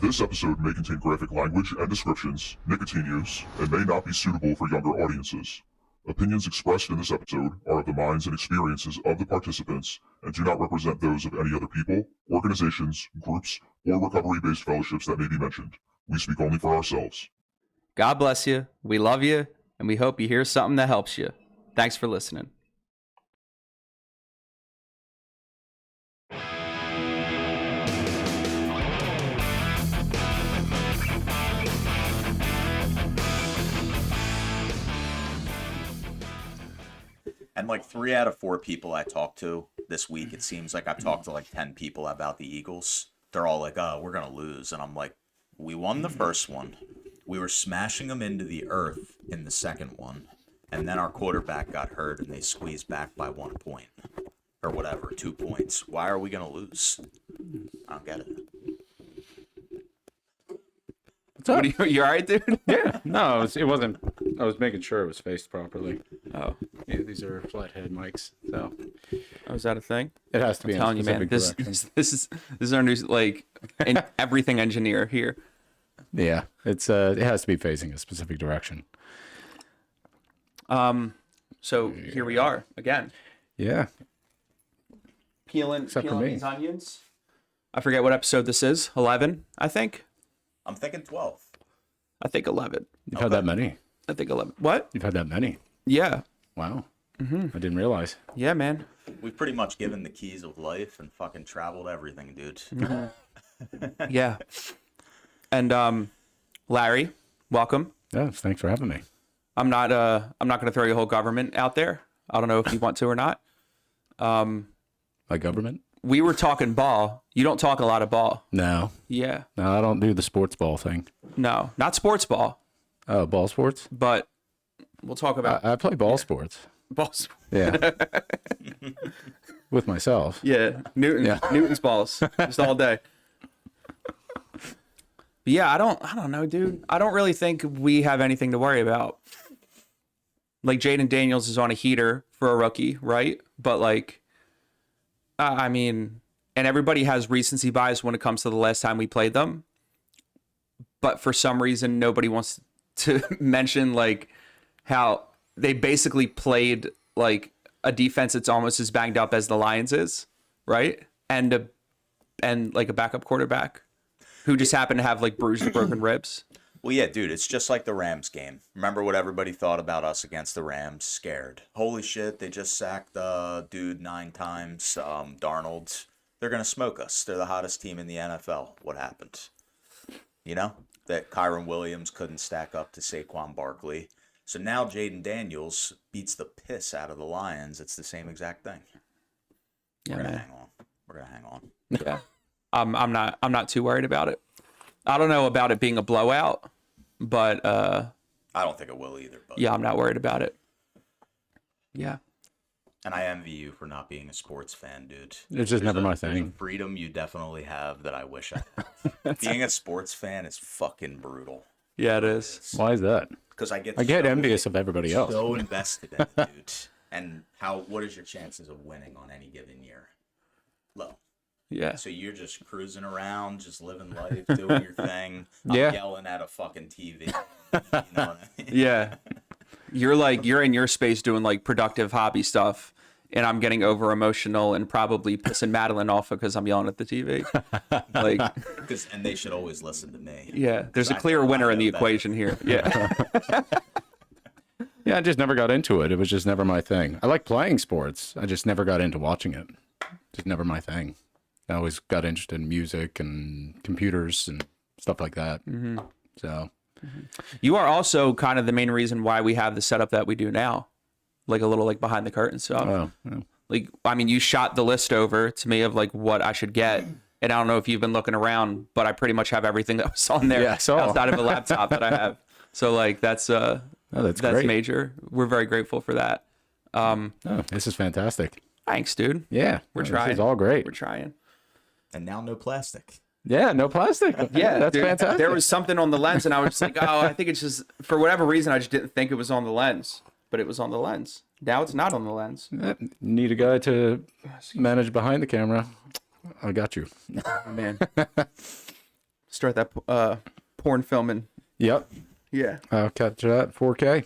This episode may contain graphic language and descriptions, nicotine use, and may not be suitable for younger audiences. Opinions expressed in this episode are of the minds and experiences of the participants and do not represent those of any other people, organizations, groups, or recovery-based fellowships that may be mentioned. We speak only for ourselves. God bless you. We love you, and we hope you hear something that helps you. Thanks for listening. And like 3 out of 4 people I talked to this week, it seems like I've talked to like 10 people about the Eagles. They're all like, oh, we're going to lose. And I'm like, we won the first one. We were smashing them into the earth in the second one. And then our quarterback got hurt and they squeezed back by 1 point. Or whatever, 2 points. Why are we going to lose? I don't get it. What's up? You all right, dude? Yeah. No, it wasn't. I was making sure it was faced properly. Oh. Yeah, these are flathead mics, so Oh, is that a thing? it has to be. I'm telling you, man. This is our new everything engineer here. Yeah, it has to be facing a specific direction. So here we are again, Yeah. peeling Except for me. these onions. I forget what episode this is. 11, I think. I'm thinking 12. I think 11. You've had that many. I think 11. What? You've had that many. Yeah. Wow. Mm-hmm. I didn't realize. Yeah, man. We've pretty much given the keys of life and fucking traveled everything, dude. Yeah. And Larry, welcome. Yeah. Thanks for having me. I'm not going to throw your whole government out there. I don't know if you want to or not. My government? We were talking ball. You don't talk a lot of ball. No. Yeah. No, I don't do the sports ball thing. No, not sports ball, Oh, ball sports? but we'll talk about I play ball sports. ball. Sport. Yeah. With myself. Yeah, Newton's balls, just all day. But yeah, I don't know, dude. I don't really think we have anything to worry about. Like Jaden Daniels is on a heater for a rookie, right? But like, I mean, and everybody has recency bias when it comes to the last time we played them. But for some reason, nobody wants to mention like how they basically played like a defense that's almost as banged up as the Lions is, right? And like a backup quarterback who just happened to have like bruised or broken ribs. Well, yeah, dude, it's just like the Rams game. Remember what everybody thought about us against the Rams? Scared. Holy shit, they just sacked the dude 9 times. Darnold. They're going to smoke us. They're the hottest team in the NFL. What happened? You know? That Kyron Williams couldn't stack up to Saquon Barkley. So now Jaden Daniels beats the piss out of the Lions. It's the same exact thing. Yeah, We're going to man. hang on. We're going to hang on. Yeah. I'm not too worried about it. I don't know about it being a blowout, but I don't think it will either. But yeah, I'm not worried about it. Yeah. And I envy you for not being a sports fan, dude. It's just never my There's a thing. freedom you definitely have that I wish I had. Being a sports fan is fucking brutal. Yeah, it is. Why is that? Because I get envious of everybody else. So invested in it, dude. And what is your chances of winning on any given year? Low. Yeah. So you're just cruising around, just living life, doing your thing. I'm Yeah. yelling at a fucking TV. You know what I mean? Yeah. You're in your space doing like productive hobby stuff, and I'm getting over emotional and probably pissing Madeline off because I'm yelling at the TV. Like, And they should always listen to me. yeah, there's a clear winner in the equation here. Yeah. Yeah, I just never got into it. It was just never my thing. I like playing sports. I just never got into watching it. Just never my thing. I always got interested in music and computers and stuff like that. Mm-hmm. So You are also kind of the main reason why we have the setup that we do now, like a little like behind the curtain stuff. Oh, yeah. Like, I mean, you shot the list over to me of like what I should get. And I don't know if you've been looking around, but I pretty much have everything that was on there Yeah, I saw. outside of a laptop that I have. So like, that's that's great. major. We're very grateful for that. Oh, this is fantastic. Thanks, dude. Yeah, We're This trying. is all great. We're trying. And now no plastic. Yeah, no plastic. Yeah, that's dude, fantastic. There was something on the lens, and I was just like, oh, I think it's just, for whatever reason, I just didn't think it was on the lens. But it was on the lens. Now it's not on the lens. Need a guy to manage behind the camera. I got you. Oh, man. start that porn filming. Yep. Yeah. I'll catch that 4K.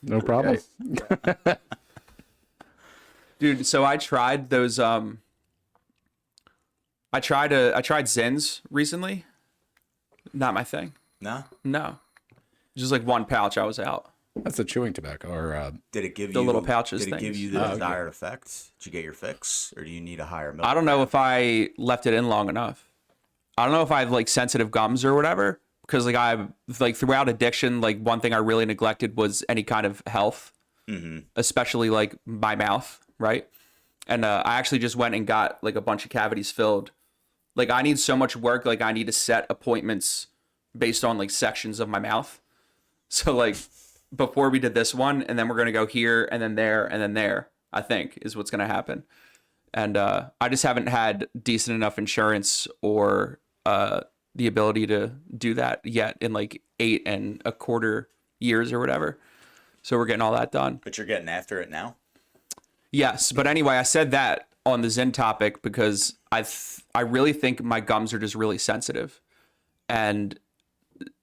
No problem. Dude, so I tried those I tried Zins recently. Not my thing. No? No. Just like one pouch, I was out. That's a chewing tobacco, or Did it give The you little pouches Did it give things. you the desired effect? Did you get your fix, or do you need a higher milk? I don't know if I left it in long enough. I don't know if I have like sensitive gums or whatever, because like I like throughout addiction, like one thing I really neglected was any kind of health, especially like my mouth, right? And I actually just went and got like a bunch of cavities filled. Like I need so much work, like I need to set appointments based on like sections of my mouth. So like before we did this one, and then we're gonna go here and then there and then there, I think is what's gonna happen. And I just haven't had decent enough insurance or the ability to do that yet in like 8 1/4 years or whatever. So we're getting all that done. But you're getting after it now? Yes, but anyway, I said that on the Zen topic because I really think my gums are just really sensitive, and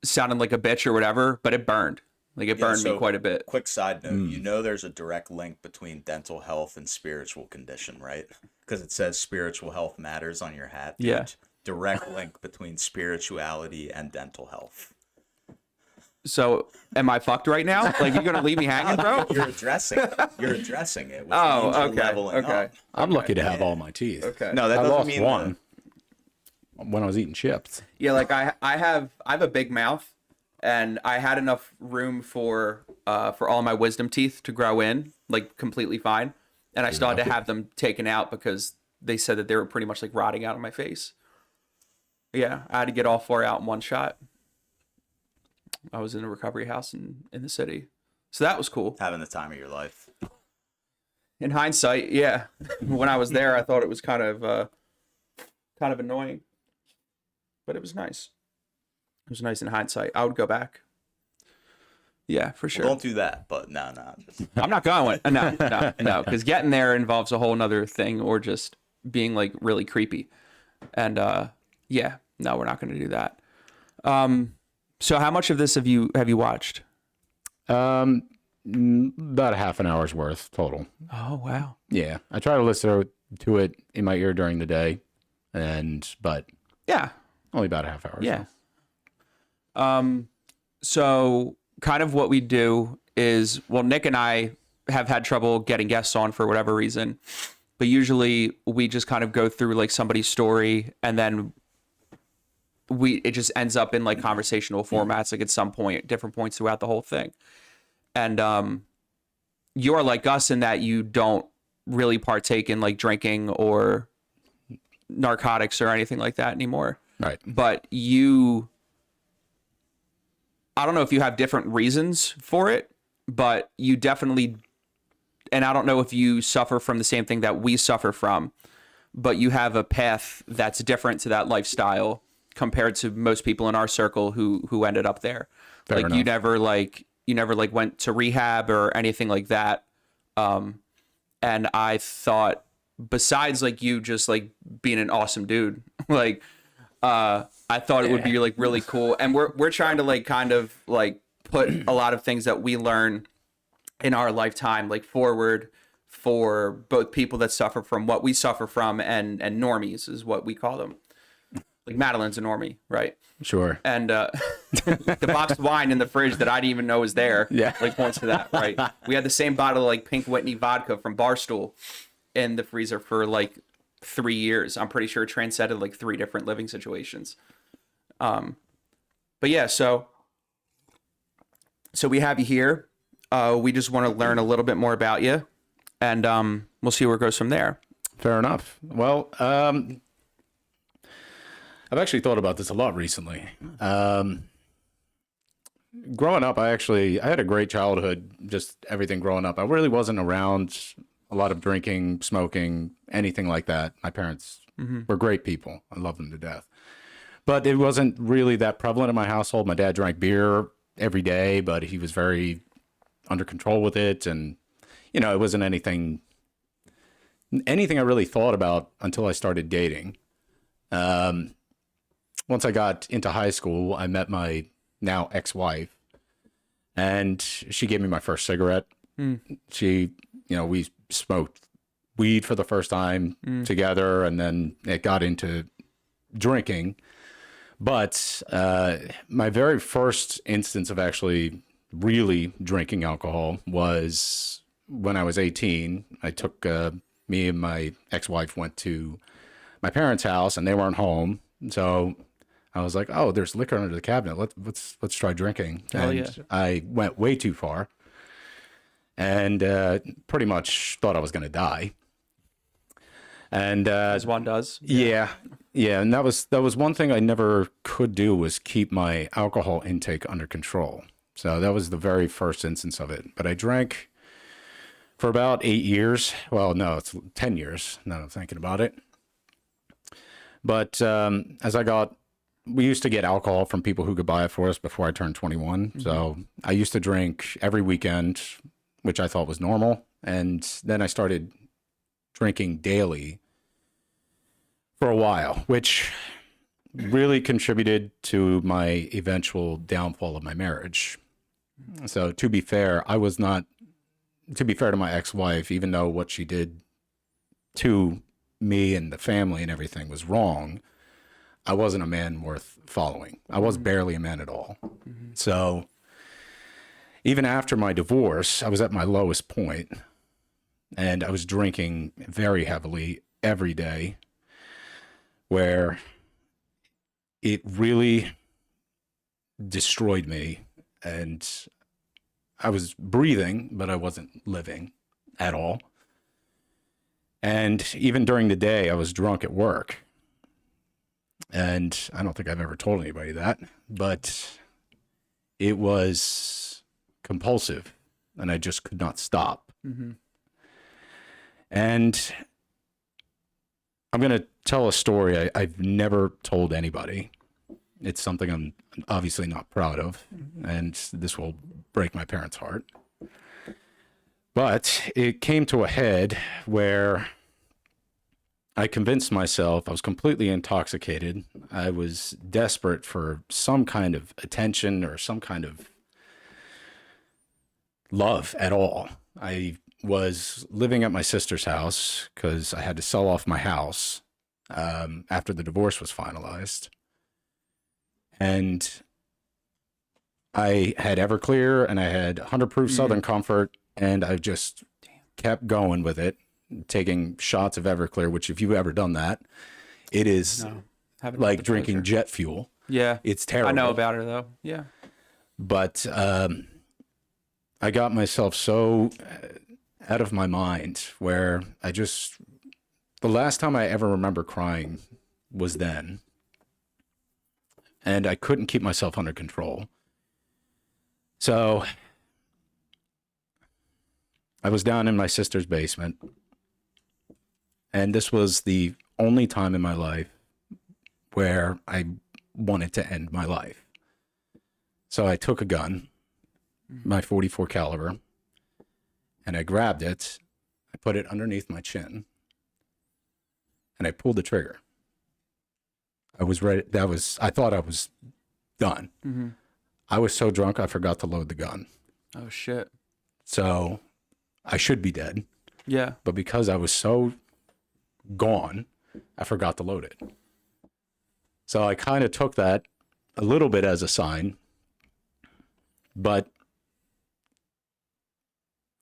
sounded like a bitch or whatever, but it burned. Like it burned me quite a bit. Quick side note, you know there's a direct link between dental health and spiritual condition, right? Because it says spiritual health matters on your hat. Dude. Yeah. Direct link between spirituality and dental health. So am I fucked right now? Like you're gonna leave me hanging, bro? You're addressing it. You're addressing it. Which Oh, means you're okay, leveling okay. up. I'm lucky to have all my teeth. Okay. No, that I doesn't lost mean one when I was eating chips. Yeah, like I have a big mouth, and I had enough room for all my wisdom teeth to grow in, like completely fine. And I still had to have them taken out because they said that they were pretty much like rotting out of my face. Yeah, I had to get all 4 out in one shot. I was in a recovery house in the city. So that was cool. having the time of your life. In hindsight, yeah. When I was there, I thought it was kind of annoying. But it was nice. It was nice in hindsight. I would go back. Yeah, for sure. Well, don't do that, but no. I'm not going. No, because getting there involves a whole nother thing, or just being like really creepy. And yeah, no, we're not going to do that. So how much of this have you watched? About a half an hour's worth total. Oh wow. Yeah, I try to listen to it in my ear during the day, but Yeah. only about a half hour. Yeah. So kind of what we do is, well, Nick and I have had trouble getting guests on for whatever reason, but usually we just kind of go through like somebody's story, and then it just ends up in like conversational formats, like at some point, different points throughout the whole thing. And you're like us in that you don't really partake in like drinking or narcotics or anything like that anymore. Right. But I don't know if you have different reasons for it, but you definitely, and I don't know if you suffer from the same thing that we suffer from, but you have a path that's different to that lifestyle compared to most people in our circle who ended up there. Fair like enough. you never like went to rehab or anything like that. And I thought, besides like you just like being an awesome dude, like I thought it would be like really cool. And we're trying to like kind of like put a lot of things that we learn in our lifetime like forward for both people that suffer from what we suffer from and normies is what we call them. Like Madeline's a normie, right? Sure. And the boxed wine in the fridge that I didn't even know was there, Yeah. like points to that, right? We had the same bottle of like Pink Whitney vodka from Barstool in the freezer for like 3 years. I'm pretty sure it transcended like 3 different living situations. But yeah, so we have you here. We just want to learn a little bit more about you, and we'll see where it goes from there. Fair enough. Well, I've actually thought about this a lot recently. Growing up, I had a great childhood, just everything growing up. I really wasn't around a lot of drinking, smoking, anything like that. My parents were great people. I love them to death. But it wasn't really that prevalent in my household. My dad drank beer every day, but he was very under control with it. And, you know, it wasn't anything I really thought about until I started dating. once I got into high school, I met my now ex-wife, and she gave me my first cigarette. She, we smoked weed for the first time together, and then it got into drinking. But my very first instance of actually really drinking alcohol was when I was 18. I took me and my ex-wife went to my parents' house, and they weren't home, so I was like, "Oh, there's liquor under the cabinet. Let's try drinking." Hell and yeah. I went way too far, and pretty much thought I was going to die. And As one does. yeah, and that was one thing I never could do, was keep my alcohol intake under control. So that was the very first instance of it. But I drank for about 8 years. Well, no, it's 10 years now that I'm thinking about it. But we used to get alcohol from people who could buy it for us before I turned 21. So I used to drink every weekend, which I thought was normal. And then I started drinking daily for a while, which really contributed to my eventual downfall of my marriage. So to be fair to my ex-wife, even though what she did to me and the family and everything was wrong, I wasn't a man worth following. I was barely a man at all. So even after my divorce, I was at my lowest point, and I was drinking very heavily every day, where it really destroyed me. And I was breathing, but I wasn't living at all. And even during the day, I was drunk at work. And I don't think I've ever told anybody that, but it was compulsive, and I just could not stop. And I'm going to tell a story I've never told anybody. It's something I'm obviously not proud of, and this will break my parents' heart. But it came to a head where I convinced myself I was completely intoxicated. I was desperate for some kind of attention or some kind of love at all. I was living at my sister's house because I had to sell off my house after the divorce was finalized. And I had Everclear, and I had 100 proof Southern Comfort, and I just kept going with it, taking shots of Everclear, which if you've ever done that, it is Haven't like had the drinking pleasure. jet fuel. Yeah. It's terrible. I know about her though. Yeah. But I got myself so out of my mind where the last time I ever remember crying was then. And I couldn't keep myself under control. So I was down in my sister's basement, and this was the only time in my life where I wanted to end my life. So I took a gun, my .44 caliber, and I grabbed it, I put it underneath my chin, and I pulled the trigger. I was ready. I thought I was done. I was so drunk, I forgot to load the gun. Oh shit. So I should be dead. Yeah. But because I was so gone, I forgot to load it. So I kind of took that a little bit as a sign, but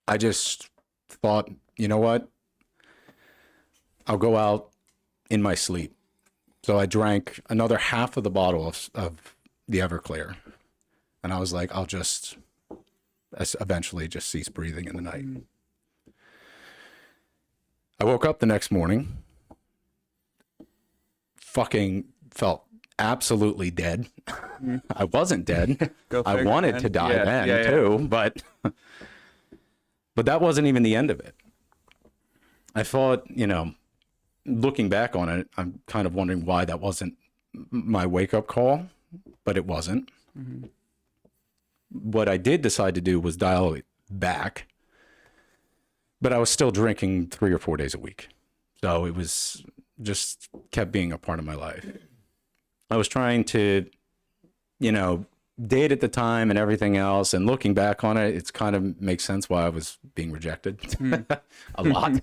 I just thought, you know what? I'll go out in my sleep. So I drank another half of the bottle of the Everclear. And I was like, I'll just eventually just cease breathing in the night. I woke up the next morning, fucking felt absolutely dead. I wasn't dead. Go I figure, wanted man. to die Yeah, then yeah, yeah. too, but that wasn't even the end of it. I thought, looking back on it, I'm kind of wondering why that wasn't my wake-up call, but it wasn't. What I did decide to do was dial it back, but I was still drinking 3 or 4 days a week. So it was just kept being a part of my life. I was trying to, date at the time and everything else. And looking back on it, it's kind of makes sense why I was being rejected a lot.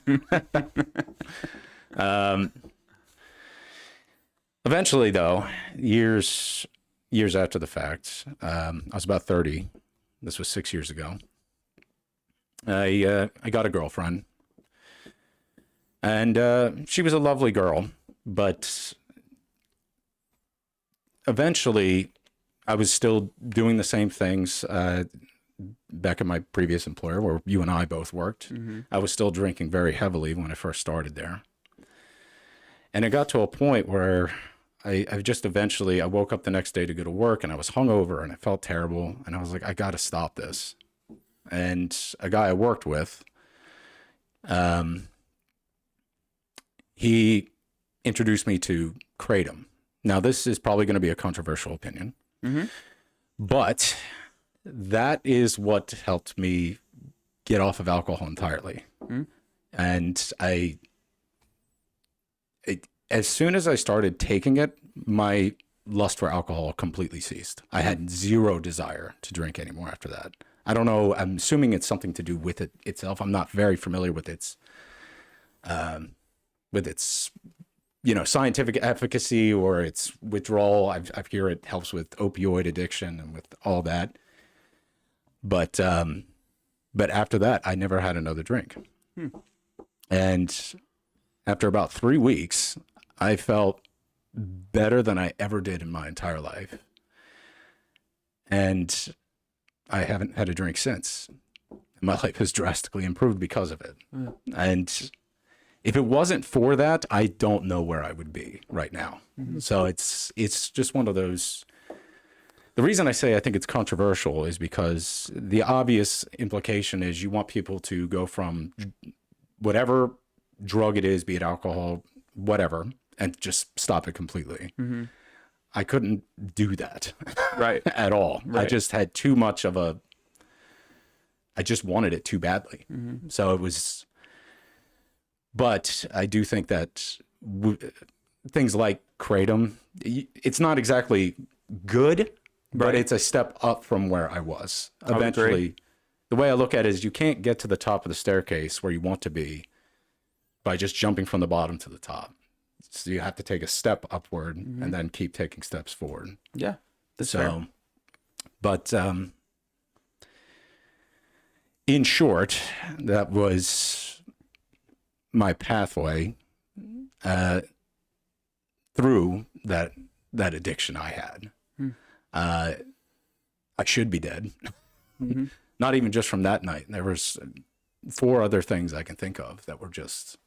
Eventually, though, years after the fact, I was about 30. This was 6 years ago. I got a girlfriend, and she was a lovely girl, but eventually I was still doing the same things back at my previous employer where you and I both worked. I was still drinking very heavily when I first started there. And it got to a point where I woke up the next day to go to work, and I was hungover and I felt terrible. And I was like, I got to stop this. And a guy I worked with, he introduced me to Kratom. Now, this is probably going to be a controversial opinion, but that is what helped me get off of alcohol entirely. And as soon as I started taking it, my lust for alcohol completely ceased. I had zero desire to drink anymore after that. I don't know. I'm assuming it's something to do with it itself. I'm not very familiar with its scientific efficacy or its withdrawal. I hear it helps with opioid addiction and with all that. But after that, I never had another drink. And after about 3 weeks, I felt better than I ever did in my entire life. And I haven't had a drink since. My life has drastically improved because of it. And if it wasn't for that, I don't know where I would be right now. So it's just one of those. The reason I say I think it's controversial is because the obvious implication is you want people to go from whatever drug it is, be it alcohol, whatever, and just stop it completely. I couldn't do that at all. I just had too much of I just wanted it too badly. So it was, but I do think that things like Kratom, it's not exactly good, but it's a step up from where I was. Eventually, the way I look at it is you can't get to the top of the staircase where you want to be by just jumping from the bottom to the top. So you have to take a step upward and then keep taking steps forward. Yeah, that's fair. But in short, that was my pathway through that addiction I had. I should be dead. Not even just from that night. There was 4 other things I can think of that were just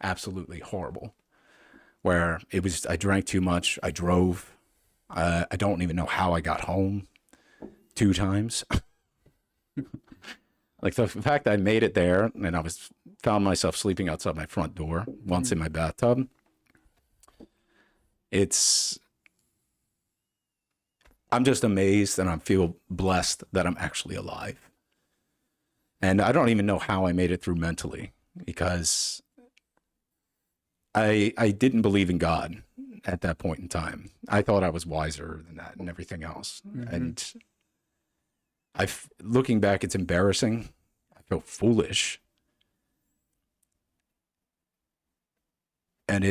absolutely horrible. Where it was, I drank too much. I drove. I don't even know how I got home 2 times. Like the fact that I made it there and I found myself sleeping outside my front door once in my bathtub. I'm just amazed and I feel blessed that I'm actually alive. And I don't even know how I made it through mentally because I didn't believe in God at that point in time. I thought I was wiser than that and everything else. And looking back, it's embarrassing. I feel foolish. And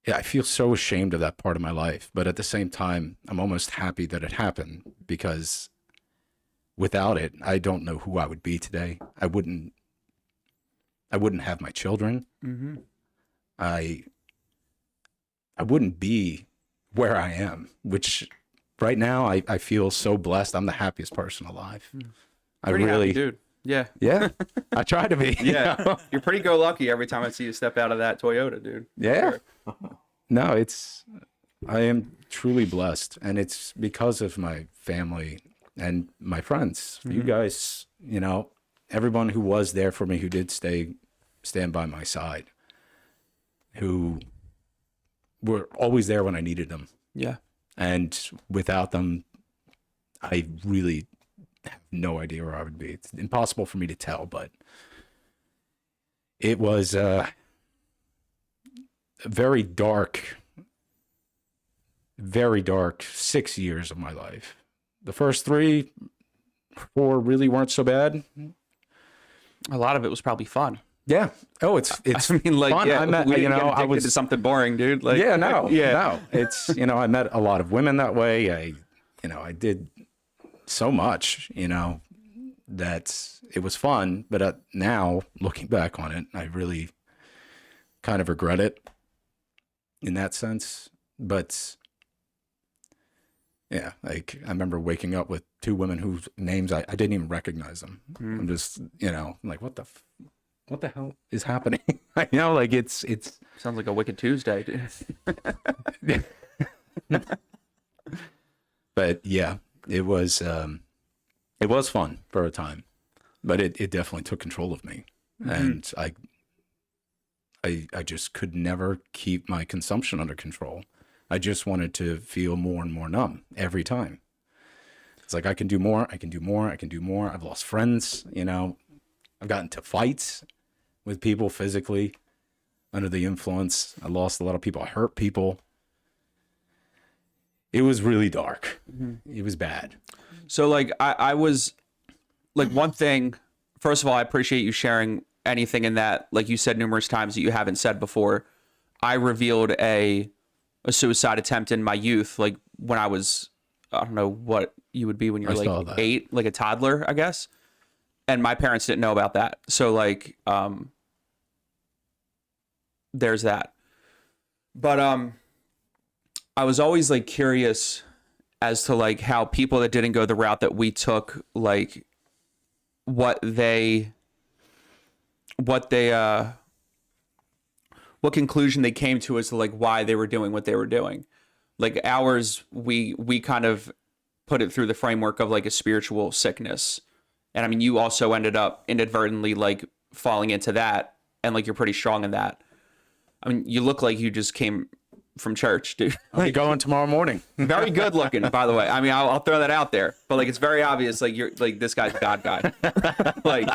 I feel so ashamed of that part of my life. But at the same time, I'm almost happy that it happened because without it, I don't know who I would be today. I wouldn't have my children. I wouldn't be where I am, which right now I feel so blessed. I'm the happiest person alive. Pretty happy, dude. Yeah. Yeah. I try to be. Yeah. You're pretty go lucky every time I see you step out of that Toyota, dude. Yeah. No, I am truly blessed. And it's because of my family and my friends. You guys, everyone who was there for me, who did stand by my side, who were always there when I needed them. Yeah. And without them, I really have no idea where I would be. It's impossible for me to tell, but it was a very dark very dark 6 years of my life. The first 3, 4 really weren't so bad. A lot of it was probably fun. Yeah. Oh, it's I mean, like, fun. yeah, I met, we you didn't know, get I was to something boring, dude. Like, yeah, no, yeah. no. It's, you know, I met a lot of women that way. I did so much, you know, that it was fun. But now looking back on it, I really kind of regret it in that sense. But yeah, like I remember waking up with 2 women whose names I didn't even recognize them. I'm just, you know, I'm like, what the hell is happening? I know, like it's Sounds like a Wicked Tuesday, dude. but yeah, it was fun for a time, but it definitely took control of me. And I just could never keep my consumption under control. I just wanted to feel more and more numb every time. It's like, I can do more, I can do more, I can do more. I've lost friends, you know, I've gotten into fights with people physically under the influence. I lost a lot of people. I hurt people. It was really dark. It was bad. So, like, I was, like, one thing, first of all, I appreciate you sharing anything in that, like you said numerous times that you haven't said before. I revealed a suicide attempt in my youth, like when I was, I don't know what you would be when you're like 8, like a toddler, I guess. And my parents didn't know about that. So like, there's that. But I was always like curious as to like how people that didn't go the route that we took, like what conclusion they came to as to like why they were doing what they were doing. Like ours, we kind of put it through the framework of like a spiritual sickness. And I mean, you also ended up inadvertently like falling into that, and like you're pretty strong in that. I mean, you look like you just came from church, dude. I'll be going tomorrow morning. Very good looking, by the way. I mean, I'll throw that out there, but like it's very obvious, like you're like this guy's a God guy. Like,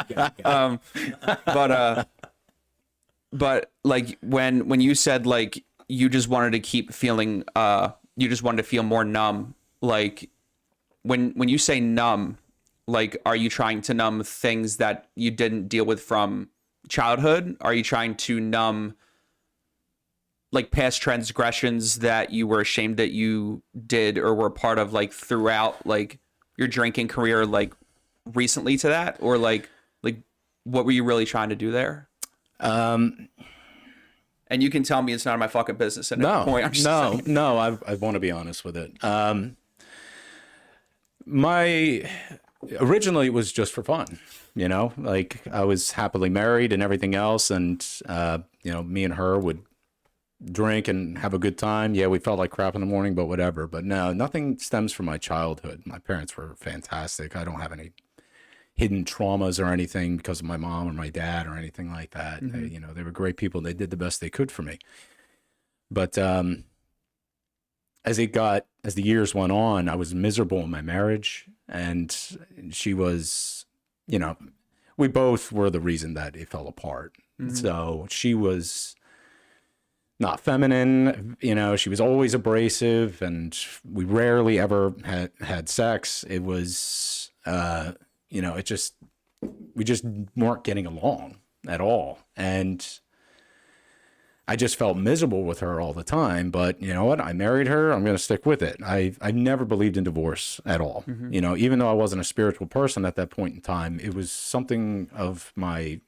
but like when you said like you just wanted to keep feeling, you just wanted to feel more numb. Like when you say numb, like are you trying to numb things that you didn't deal with from childhood? Are you trying to numb like past transgressions that you were ashamed that you did or were part of like throughout like your drinking career, like recently to that? Or like what were you really trying to do there? And you can tell me it's none of my fucking business at any point. I'm just saying. No, I want to be honest with it. Originally it was just for fun, you know, like I was happily married and everything else. And, you know, me and her would drink and have a good time. Yeah, we felt like crap in the morning, but whatever. But no, nothing stems from my childhood. My parents were fantastic. I don't have any hidden traumas or anything because of my mom or my dad or anything like that. They, you know, they were great people. They did the best they could for me. But as the years went on, I was miserable in my marriage, and she was, you know, we both were the reason that it fell apart. So she was not feminine, you know, she was always abrasive, and we rarely ever had sex. It was, you know, we just weren't getting along at all. And I just felt miserable with her all the time. But you know what? I married her. I'm going to stick with it. I never believed in divorce at all. You know, even though I wasn't a spiritual person at that point in time, it was something of my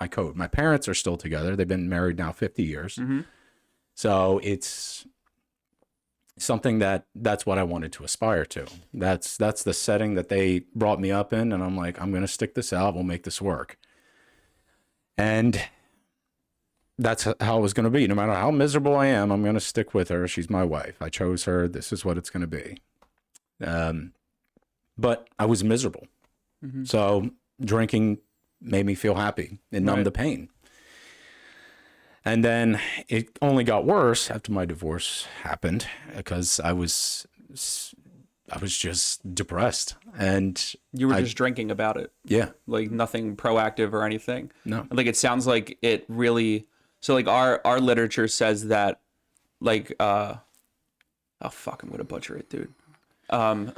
code. My parents are still together. They've been married now 50 years. So it's something that's what I wanted to aspire to. That's the setting that they brought me up in. And I'm like, I'm going to stick this out. We'll make this work. And that's how it was going to be. No matter how miserable I am, I'm going to stick with her. She's my wife. I chose her. This is what it's going to be. But I was miserable. So drinking made me feel happy and numb the pain. And then it only got worse after my divorce happened because I was just depressed. And you were just drinking about it. Yeah. Like nothing proactive or anything. No. Like it sounds like it really, so like our literature says that like oh fuck, I'm gonna butcher it, dude. Like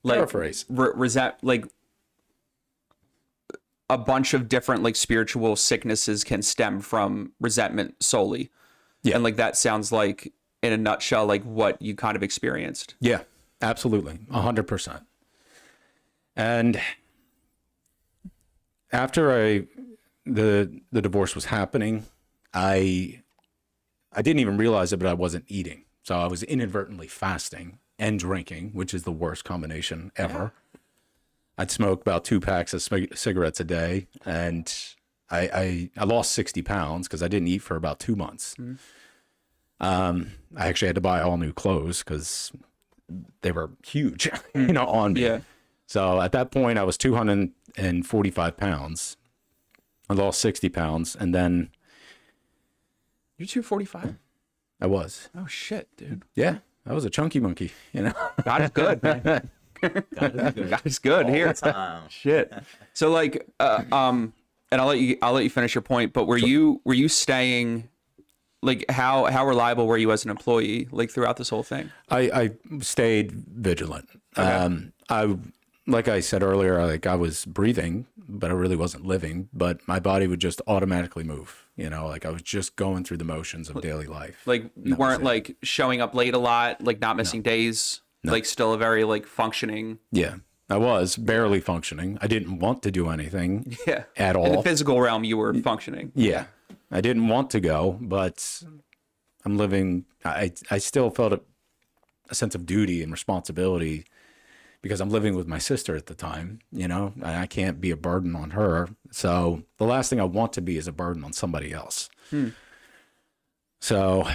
Paraphrase. Like a bunch of different like spiritual sicknesses can stem from resentment solely. Yeah. And like that sounds like, in a nutshell, like what you kind of experienced. Yeah, absolutely. 100%. And after the divorce was happening, I didn't even realize it, but I wasn't eating. So I was inadvertently fasting and drinking, which is the worst combination ever. I'd smoke about 2 packs of cigarettes a day, and I lost 60 pounds because I didn't eat for about 2 months. I actually had to buy all new clothes because they were huge, on me. Yeah. So at that point, I was 245 pounds. I lost 60 pounds, and then You're 245? I was. Oh shit, dude. Yeah, I was a chunky monkey, God is good, man. God is good here. Shit. So like, and I'll let you finish your point. But were you staying, like, how reliable were you as an employee, like, throughout this whole thing? I stayed vigilant. Okay. Like I said earlier, I was breathing, but I really wasn't living. But my body would just automatically move. Like I was just going through the motions of daily life. Like you weren't like showing up late a lot, like not missing days. No. Like still a very like functioning. Yeah, I was barely functioning. I didn't want to do anything. Yeah. At all. In the physical realm, you were functioning. Yeah, I didn't want to go, but I'm living. I still felt a sense of duty and responsibility because I'm living with my sister at the time, and I can't be a burden on her. So the last thing I want to be is a burden on somebody else. So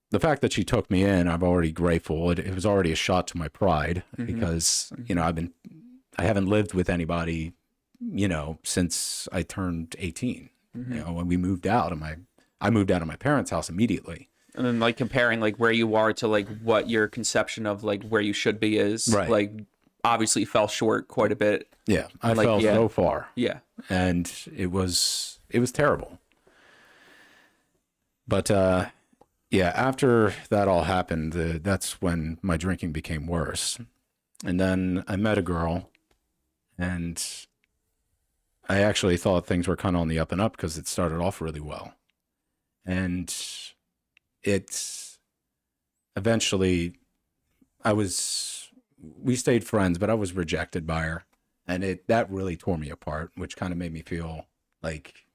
the fact that she took me in, I'm already grateful. It was already a shot to my pride because, I haven't lived with anybody, since I turned 18, when we moved out I moved out of my parents' house immediately. And then like comparing like where you are to like what your conception of like where you should be is, Right. like obviously fell short quite a bit. Yeah, I Like, fell yeah. so far. Yeah. And it was terrible. But after that all happened, that's when my drinking became worse. And then I met a girl, and I actually thought things were kind of on the up and up because it started off really well. And it's eventually we stayed friends, but I was rejected by her, and that really tore me apart, which kind of made me feel like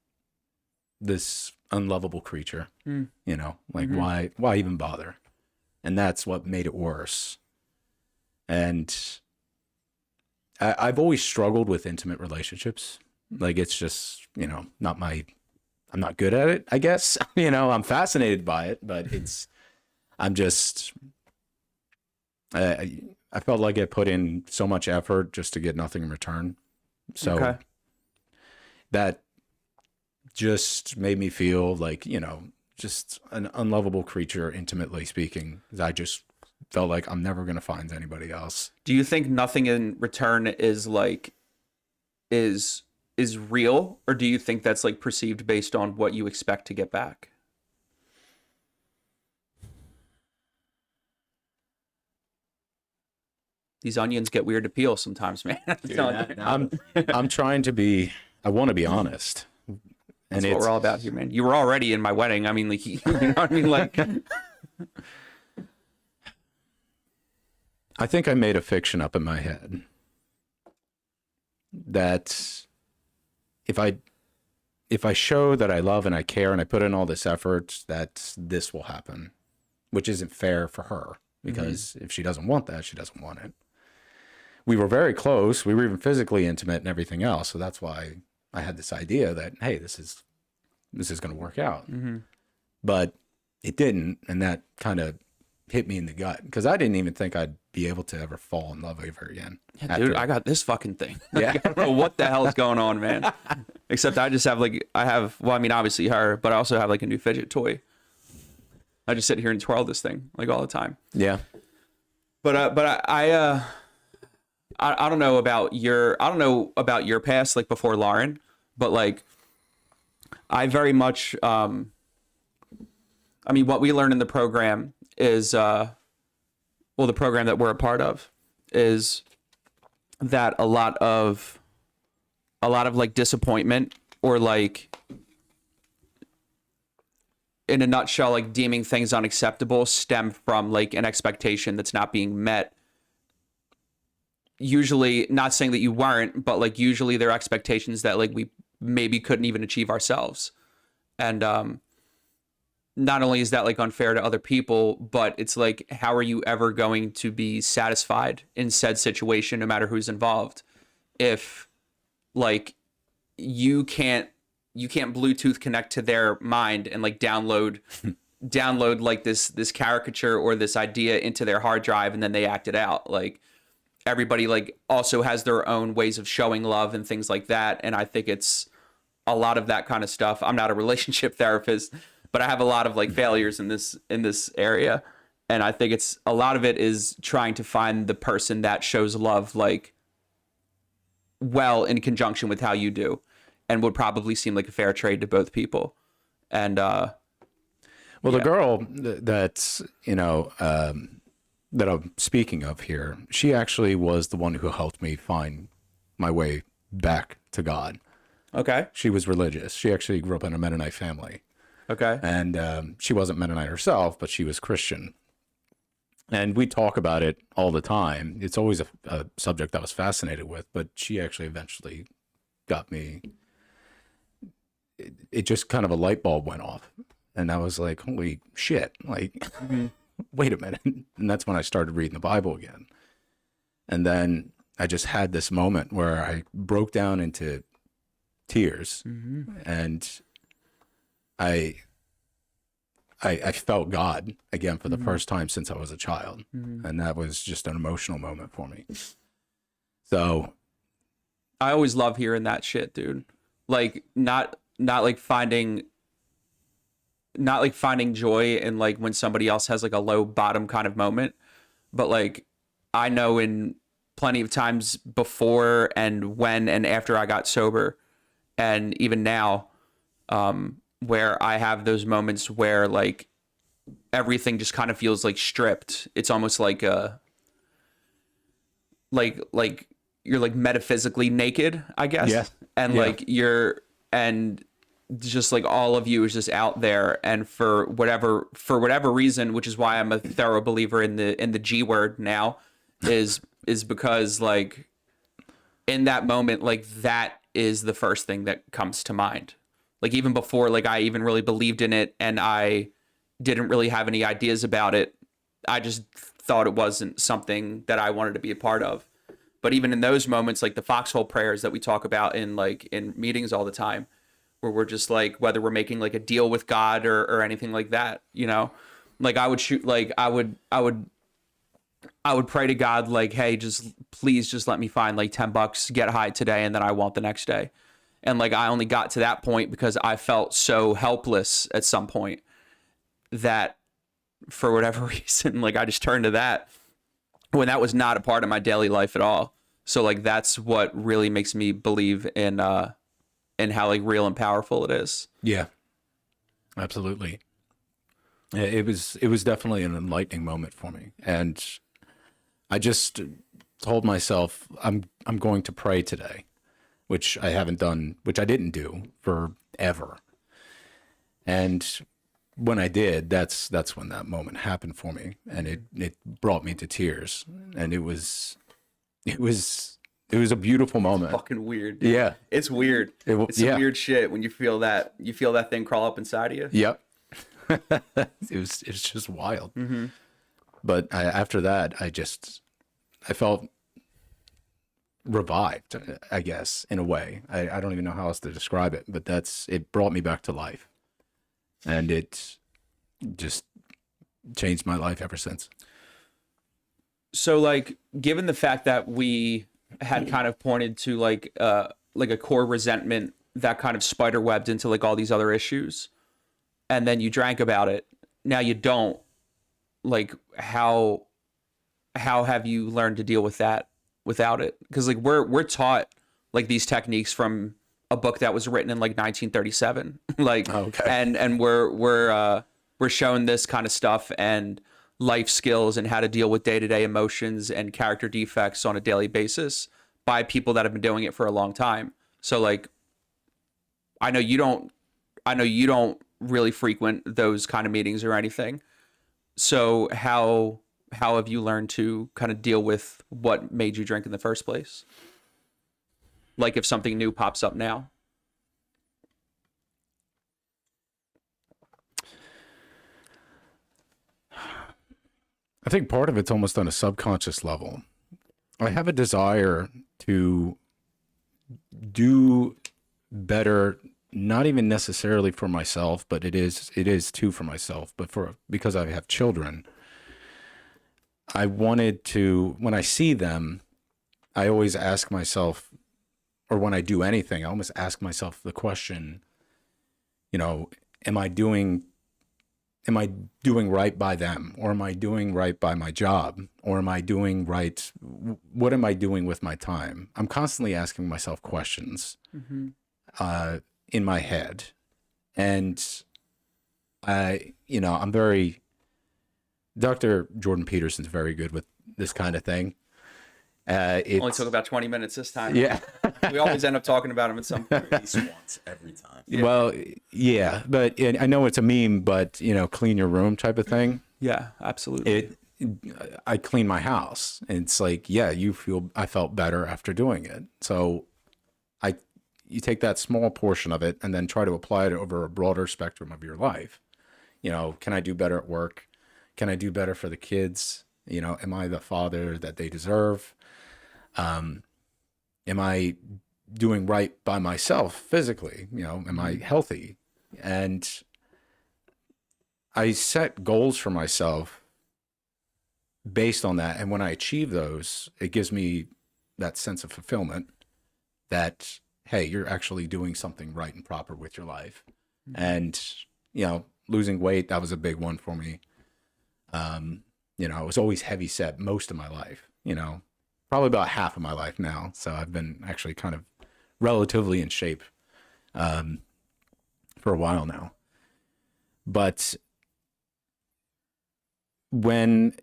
this unlovable creature, like why even bother? And that's what made it worse. And I've always struggled with intimate relationships. Like it's just, I'm not good at it, I guess. I'm fascinated by it, but I felt like I put in so much effort just to get nothing in return. So that just made me feel like, just an unlovable creature, intimately speaking. I just felt like I'm never going to find anybody else. Do you think nothing in return is like, is real, or do you think that's like perceived based on what you expect to get back? These onions get weird to peel sometimes, man. I'm trying to be, I want to be honest. That's what we're all about here, man. You were already in my wedding. I mean, like, you know what I mean? Like, I think I made a fiction up in my head that if I show that I love and I care and I put in all this effort, that this will happen, which isn't fair for her because if she doesn't want that, she doesn't want it. We were very close. We were even physically intimate and everything else. So that's why I had this idea that, hey, this is going to work out. But it didn't. And that kind of hit me in the gut because I didn't even think I'd be able to ever fall in love with her again. yeah, dude, I got this fucking thing. Yeah. I don't know what the hell is going on, man. Except I just have well, I mean, obviously her, but I also have like a new fidget toy. I just sit here and twirl this thing like all the time. Yeah. But I don't know about your past, like before Lauren, but like I very much, I mean, what we learned in the program is well, the program that we're a part of is that a lot of like disappointment, or like, in a nutshell, like deeming things unacceptable, stem from like an expectation that's not being met. Usually, not saying that you weren't, but like usually there are expectations that like we maybe couldn't even achieve ourselves. And not only is that like unfair to other people, but it's like, how are you ever going to be satisfied in said situation, no matter who's involved, if like you can't Bluetooth connect to their mind and like download like this caricature or this idea into their hard drive, and then they act it out. Like, everybody like also has their own ways of showing love and things like that. And I think it's a lot of that kind of stuff. I'm not a relationship therapist, but I have a lot of like failures in this area. And I think it's a lot of it is trying to find the person that shows love, like, well, in conjunction with how you do, and would probably seem like a fair trade to both people. And well, the girl that's, that I'm speaking of here, she actually was the one who helped me find my way back to God. Okay. She was religious. She actually grew up in a Mennonite family. Okay. And she wasn't Mennonite herself, but she was Christian. And we talk about it all the time. It's always a subject I was fascinated with, but she actually eventually got me. It just kind of a light bulb went off. And I was like, holy shit. Like, wait a minute. And that's when I started reading the Bible again. And then I just had this moment where I broke down into tears, and I felt God again for the first time since I was a child. And that was just an emotional moment for me. So I always love hearing that shit, dude. Like, not like finding joy in like when somebody else has like a low bottom kind of moment, but like I know in plenty of times before and when and after I got sober, and even now, where I have those moments where like everything just kind of feels like stripped. It's almost like like you're like metaphysically naked, I guess. Yeah. And like and just like all of you is just out there, and for whatever reason, which is why I'm a thorough believer in the G word now, is because like in that moment, like that is the first thing that comes to mind. Like even before like I even really believed in it and I didn't really have any ideas about it, I just thought it wasn't something that I wanted to be a part of. But even in those moments, like the foxhole prayers that we talk about in meetings all the time, where we're just like, whether we're making like a deal with God or anything like that, like I would pray to God, like, hey, please just let me find like $10, get high today, and then I want the next day. And like, I only got to that point because I felt so helpless at some point that for whatever reason, like I just turned to that when that was not a part of my daily life at all. So like, that's what really makes me believe in how like real and powerful it is. yeah, absolutely. It was definitely an enlightening moment for me. And I just told myself, I'm going to pray today, which I didn't do forever. And when I did, that's when that moment happened for me, and it brought me to tears, and it was a beautiful moment. Fucking weird, dude. Yeah, it's weird. It's some weird shit when you feel that thing crawl up inside of you. Yep. It's just wild. But after that, I felt revived, I guess, in a way. I don't even know how else to describe it, but it brought me back to life. And it just changed my life ever since. So like, given the fact that we had kind of pointed to like a core resentment that kind of spider webbed into like all these other issues, and then you drank about it, now you don't, like how have you learned to deal with that without it? Because like we're taught like these techniques from a book that was written in like 1937, like, okay. and we're shown this kind of stuff, and life skills and how to deal with day-to-day emotions and character defects on a daily basis by people that have been doing it for a long time. So like, I know you don't really frequent those kind of meetings or anything. So how have you learned to kind of deal with what made you drink in the first place? Like if something new pops up now. I think part of it's almost on a subconscious level. I have a desire to do better, not even necessarily for myself, but it is too for myself, but because I have children. I wanted to, when I see them, I always ask myself, or when I do anything, I almost ask myself the question, you know, am I doing right by them, or am I doing right by my job, or am I doing right? What am I doing with my time? I'm constantly asking myself questions in my head, and Dr. Jordan Peterson's very good with this kind of thing. Only took about 20 minutes this time. Yeah. We always end up talking about him at some point. At least once every time. Yeah. Well, yeah, but I know it's a meme, but clean your room type of thing. Yeah, absolutely. I clean my house, and it's like, yeah, I felt better after doing it. So you take that small portion of it and then try to apply it over a broader spectrum of your life. Can I do better at work? Can I do better for the kids? Am I the father that they deserve? Am I doing right by myself physically? Am I healthy? And I set goals for myself based on that. And when I achieve those, it gives me that sense of fulfillment that, hey, you're actually doing something right and proper with your life. And, losing weight, that was a big one for me. I was always heavy set most of my life, probably about half of my life now. So I've been actually kind of relatively in shape for a while now. But when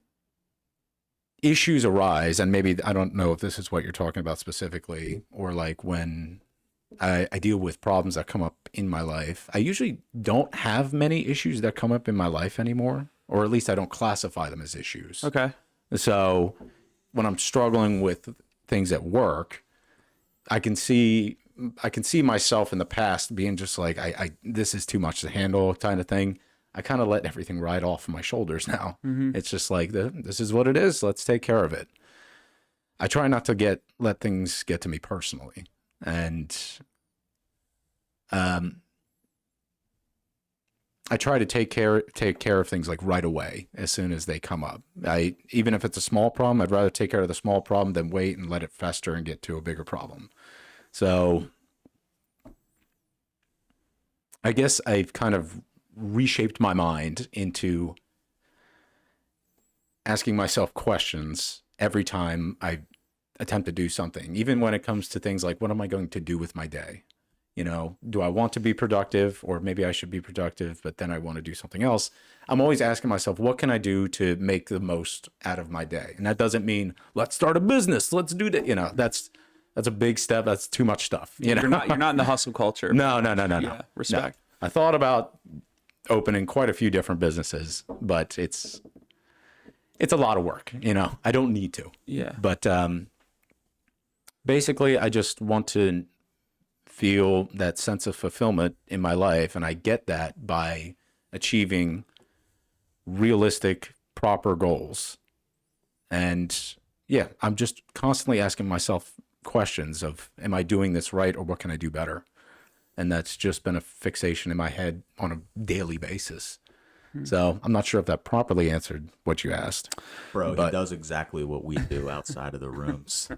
issues arise, and maybe I don't know if this is what you're talking about specifically, or like when I deal with problems that come up in my life, I usually don't have many issues that come up in my life anymore, or at least I don't classify them as issues. Okay. So when I'm struggling with things at work, I can see myself in the past being just like, this is too much to handle kind of thing. I kind of let everything ride off of my shoulders now. It's just like, this is what it is. Let's take care of it. I try not to let things get to me personally. And I try to take care of things like right away as soon as they come up. Even if it's a small problem, I'd rather take care of the small problem than wait and let it fester and get to a bigger problem. So I guess I've kind of reshaped my mind into asking myself questions every time I attempt to do something, even when it comes to things like, what am I going to do with my day? Do I want to be productive, or maybe I should be productive, but then I want to do something else? I'm always asking myself, what can I do to make the most out of my day? And that doesn't mean let's start a business. Let's do that. That's a big step. That's too much stuff. You're not in the hustle culture. No. Yeah, respect. No. I thought about opening quite a few different businesses, but it's a lot of work. I don't need to. Yeah. But basically, I just want to feel that sense of fulfillment in my life, and I get that by achieving realistic, proper goals. And yeah, I'm just constantly asking myself questions of, am I doing this right, or what can I do better? And that's just been a fixation in my head on a daily basis. So I'm not sure if that properly answered what you asked. Bro, he does exactly what we do outside of the rooms.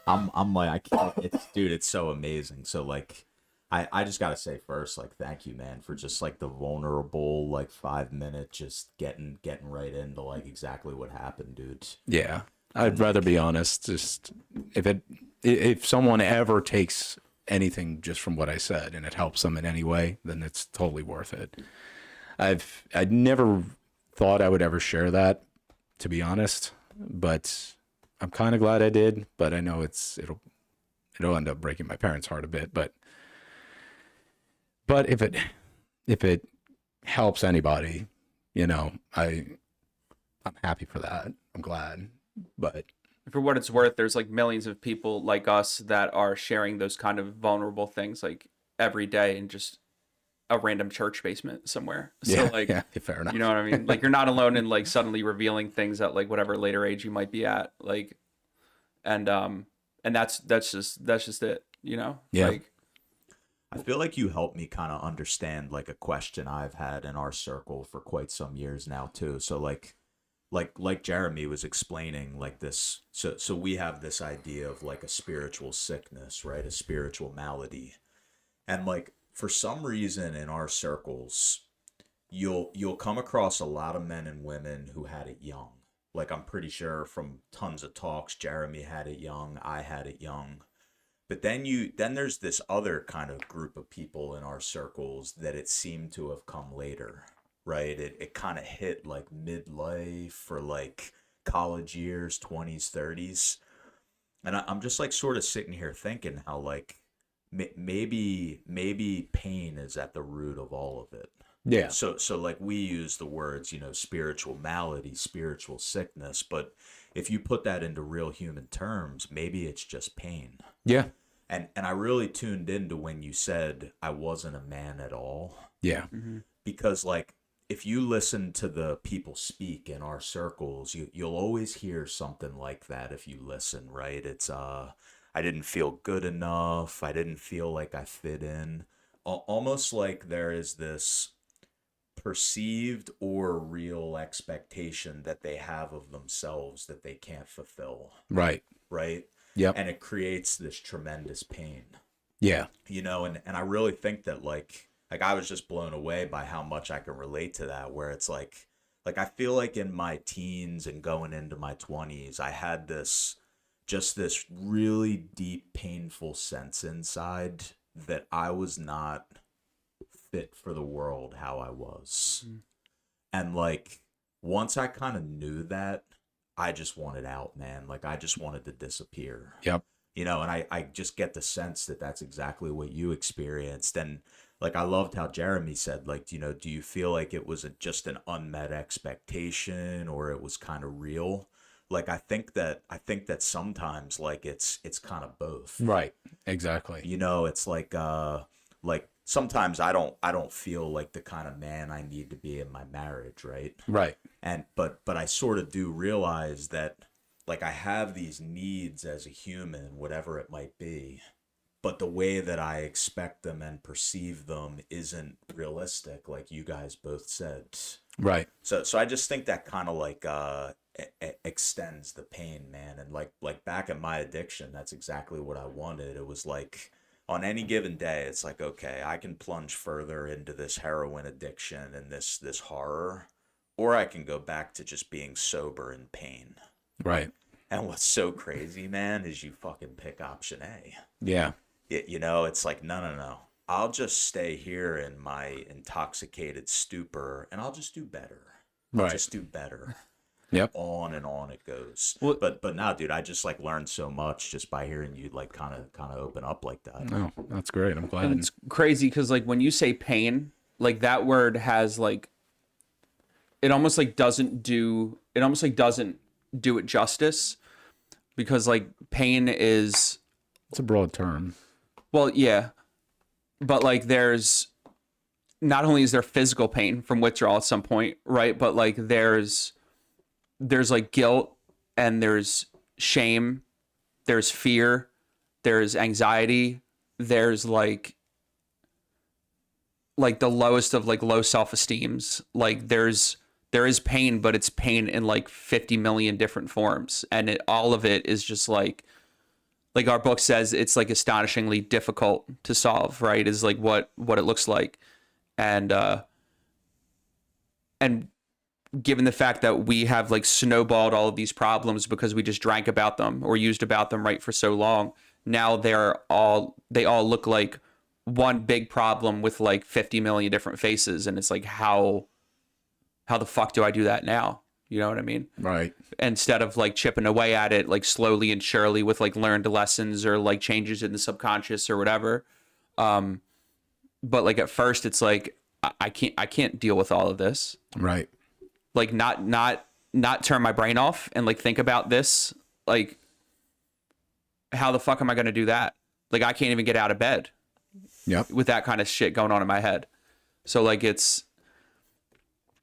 I'm like, I can't, it's so amazing. So like, I just gotta say first, like, thank you, man, for just like the vulnerable, like 5 minute, just getting right into like exactly what happened, dude. Yeah, I'd rather be honest. Just if someone ever takes anything just from what I said and it helps them in any way, then it's totally worth it. I'd never thought I would ever share that, to be honest. But I'm kind of glad I did. But I know it'll end up breaking my parents' heart a bit. But if it helps anybody, you know, I'm happy for that. I'm glad. But For what it's worth, there's like millions of people like us that are sharing those kind of vulnerable things like every day in just a random church basement somewhere. So yeah, like, yeah, fair enough. you know what I mean? Like you're not alone in like suddenly revealing things at like whatever later age you might be at. Like, and that's just it, you know? Yeah. Like, I feel like you helped me kind of understand like a question I've had in our circle for quite some years now too. So like Jeremy was explaining like this, so we have this idea of like a spiritual sickness, right? A spiritual malady. And like for some reason in our circles, you'll come across a lot of men and women who had it young. Like I'm pretty sure from tons of talks, Jeremy had it young, I had it young. But then there's this other kind of group of people in our circles that it seemed to have come later, right? It kind of hit like midlife or like college years, 20s, 30s. And I'm just like sort of sitting here thinking how like maybe pain is at the root of all of it. Yeah. So like we use the words, spiritual malady, spiritual sickness, but if you put that into real human terms, maybe it's just pain. Yeah. And I really tuned into when you said I wasn't a man at all. Yeah. Because like if you listen to the people speak in our circles, you'll always hear something like that if you listen, right? It's I didn't feel good enough. I didn't feel like I fit in. Almost like there is this perceived or real expectation that they have of themselves that they can't fulfill. Right. Right? Yep. And it creates this tremendous pain. Yeah. And I really think that like I was just blown away by how much I can relate to that, where it's like I feel like in my teens and going into my 20s, I had this really deep, painful sense inside that I was not fit for the world how I was. And like once I kind of knew that, I just wanted out, man. Like I just wanted to disappear. Yep. And I just get the sense that that's exactly what you experienced. And like I loved how Jeremy said, like, do you feel like it was just an unmet expectation or it was kind of real? Like I think that sometimes like it's kind of both. Right. Exactly. It's like sometimes I don't feel like the kind of man I need to be in my marriage, right? Right. And but I sort of do realize that like I have these needs as a human, whatever it might be, but the way that I expect them and perceive them isn't realistic, like you guys both said. Right. So I just think that kind of like extends the pain, man. And like back in my addiction, that's exactly what I wanted. It was like on any given day, it's like, okay, I can plunge further into this heroin addiction and this horror, or I can go back to just being sober in pain. Right. And what's so crazy, man, is you fucking pick option A. Yeah. It's like, no. I'll just stay here in my intoxicated stupor and I'll just do better. I'll Right. just do better. Yep. On and on it goes. Well, but now, dude, I just like learned so much just by hearing you like kind of open up like that. Oh, that's great. I'm glad. and it's crazy because like when you say pain, like that word has like, it almost like doesn't do it justice, because like pain is, It's a broad term. well, yeah, but like there's not only is there physical pain from withdrawal at some point, right? But like there's like guilt and there's shame, there's fear, there's anxiety, there's like the lowest of like low self-esteems. Like there is pain, but it's pain in like 50 million different forms, and all of it is just like our book says, it's like astonishingly difficult to solve, right? Is like what it looks like. And given the fact that we have like snowballed all of these problems because we just drank about them or used about them, right, for so long, now they all look like one big problem with like 50 million different faces. And it's like, how the fuck do I do that now? You know what I mean? Right. Instead of like chipping away at it, like slowly and surely with like learned lessons or like changes in the subconscious or whatever. But like at first it's like, I can't deal with all of this. Right. Like not turn my brain off and like think about this. Like, how the fuck am I going to do that? Like, I can't even get out of bed Yep. with that kind of shit going on in my head. So like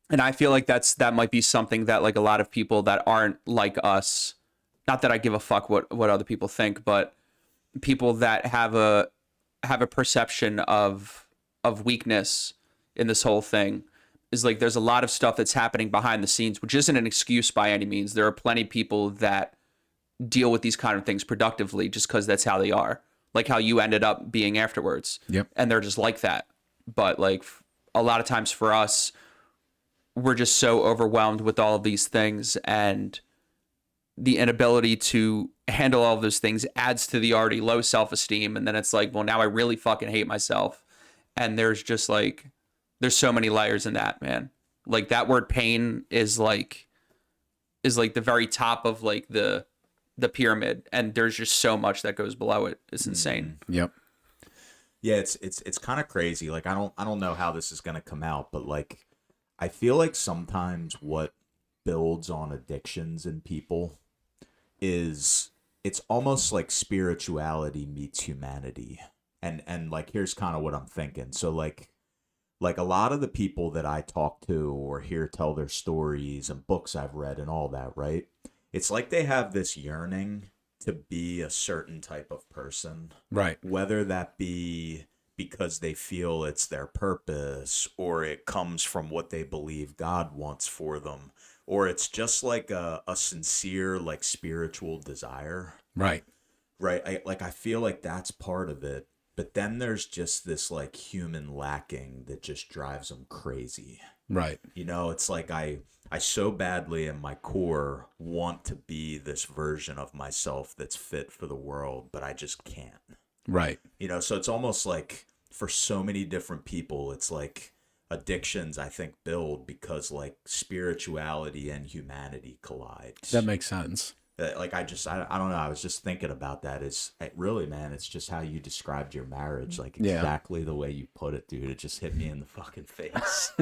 and I feel like that might be something that like a lot of people that aren't like us, not that I give a fuck what other people think, but people that have a perception of weakness in this whole thing is like, there's a lot of stuff that's happening behind the scenes, which isn't an excuse by any means. There are plenty of people that deal with these kind of things productively just because that's how they are, like how you ended up being afterwards. Yep. And they're just like that. But like a lot of times for us, we're just so overwhelmed with all of these things, and the inability to handle all of those things adds to the already low self-esteem. And then it's like, well, now I really fucking hate myself. And there's just like, there's so many layers in that, man. Like that word pain is like the very top of like the pyramid, and there's just so much that goes below it. It's insane. Yep. Yeah, it's kind of crazy. Like I don't know how this is gonna come out, but like I feel like sometimes what builds on addictions in people is it's almost like spirituality meets humanity. And like here's kind of what I'm thinking. So like a lot of the people that I talk to or hear tell their stories and books I've read and all that, right? It's like they have this yearning to be a certain type of person. Right. Whether that be because they feel it's their purpose, or it comes from what they believe God wants for them, or it's just like a sincere, like spiritual desire. Right. Right. I feel like that's part of it. But then there's just this like human lacking that just drives them crazy. Right. You know, it's like I so badly in my core want to be this version of myself that's fit for the world, but I just can't. Right. You know, so it's almost like for so many different people, it's like addictions, I think, build because like spirituality and humanity collide. That makes sense. Like I don't know. I was just thinking about that. Really, man, it's just how you described your marriage. Like exactly the way you put it, dude. It just hit me in the fucking face.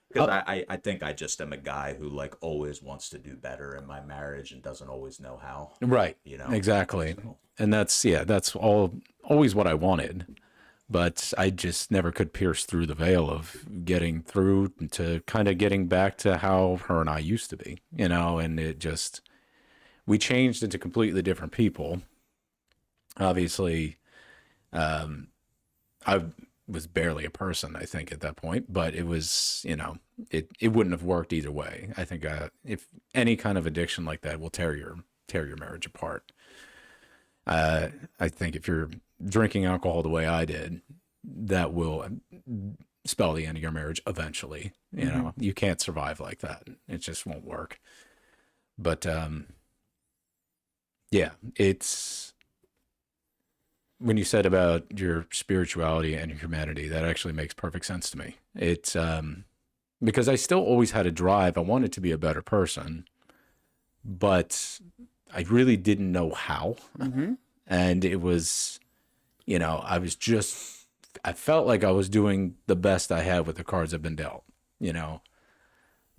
Because I think I just am a guy who like always wants to do better in my marriage and doesn't always know how. Right. You know? Exactly. So. And that's always what I wanted. But I just never could pierce through the veil of getting through to kind of getting back to how her and I used to be, you know, and we changed into completely different people. Obviously, I was barely a person, I think, at that point, but it was, you know, it wouldn't have worked either way. I think if any kind of addiction like that will tear your marriage apart. I think if you're drinking alcohol the way I did, that will spell the end of your marriage eventually. You know, you can't survive like that. It just won't work. But yeah, it's when you said about your spirituality and your humanity, that actually makes perfect sense to me. It's because I still always had a drive. I wanted to be a better person, but I really didn't know how. And it was, you know, I felt like I was doing the best I had with the cards I've been dealt, you know,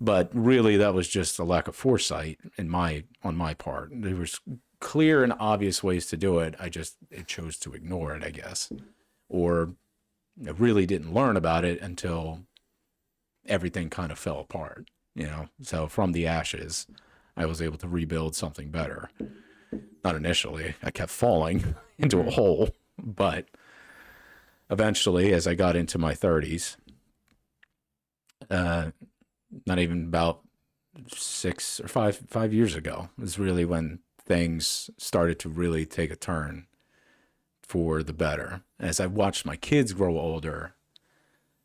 but really that was just a lack of foresight on my part. There was clear and obvious ways to do it. I chose to ignore it, I guess, or I really didn't learn about it until everything kind of fell apart, you know? So from the ashes, I was able to rebuild something better. Not initially. I kept falling into a hole, but eventually, as I got into my 30s, not even about 6 or 5 years ago, was really when things started to really take a turn for the better. As I watched my kids grow older,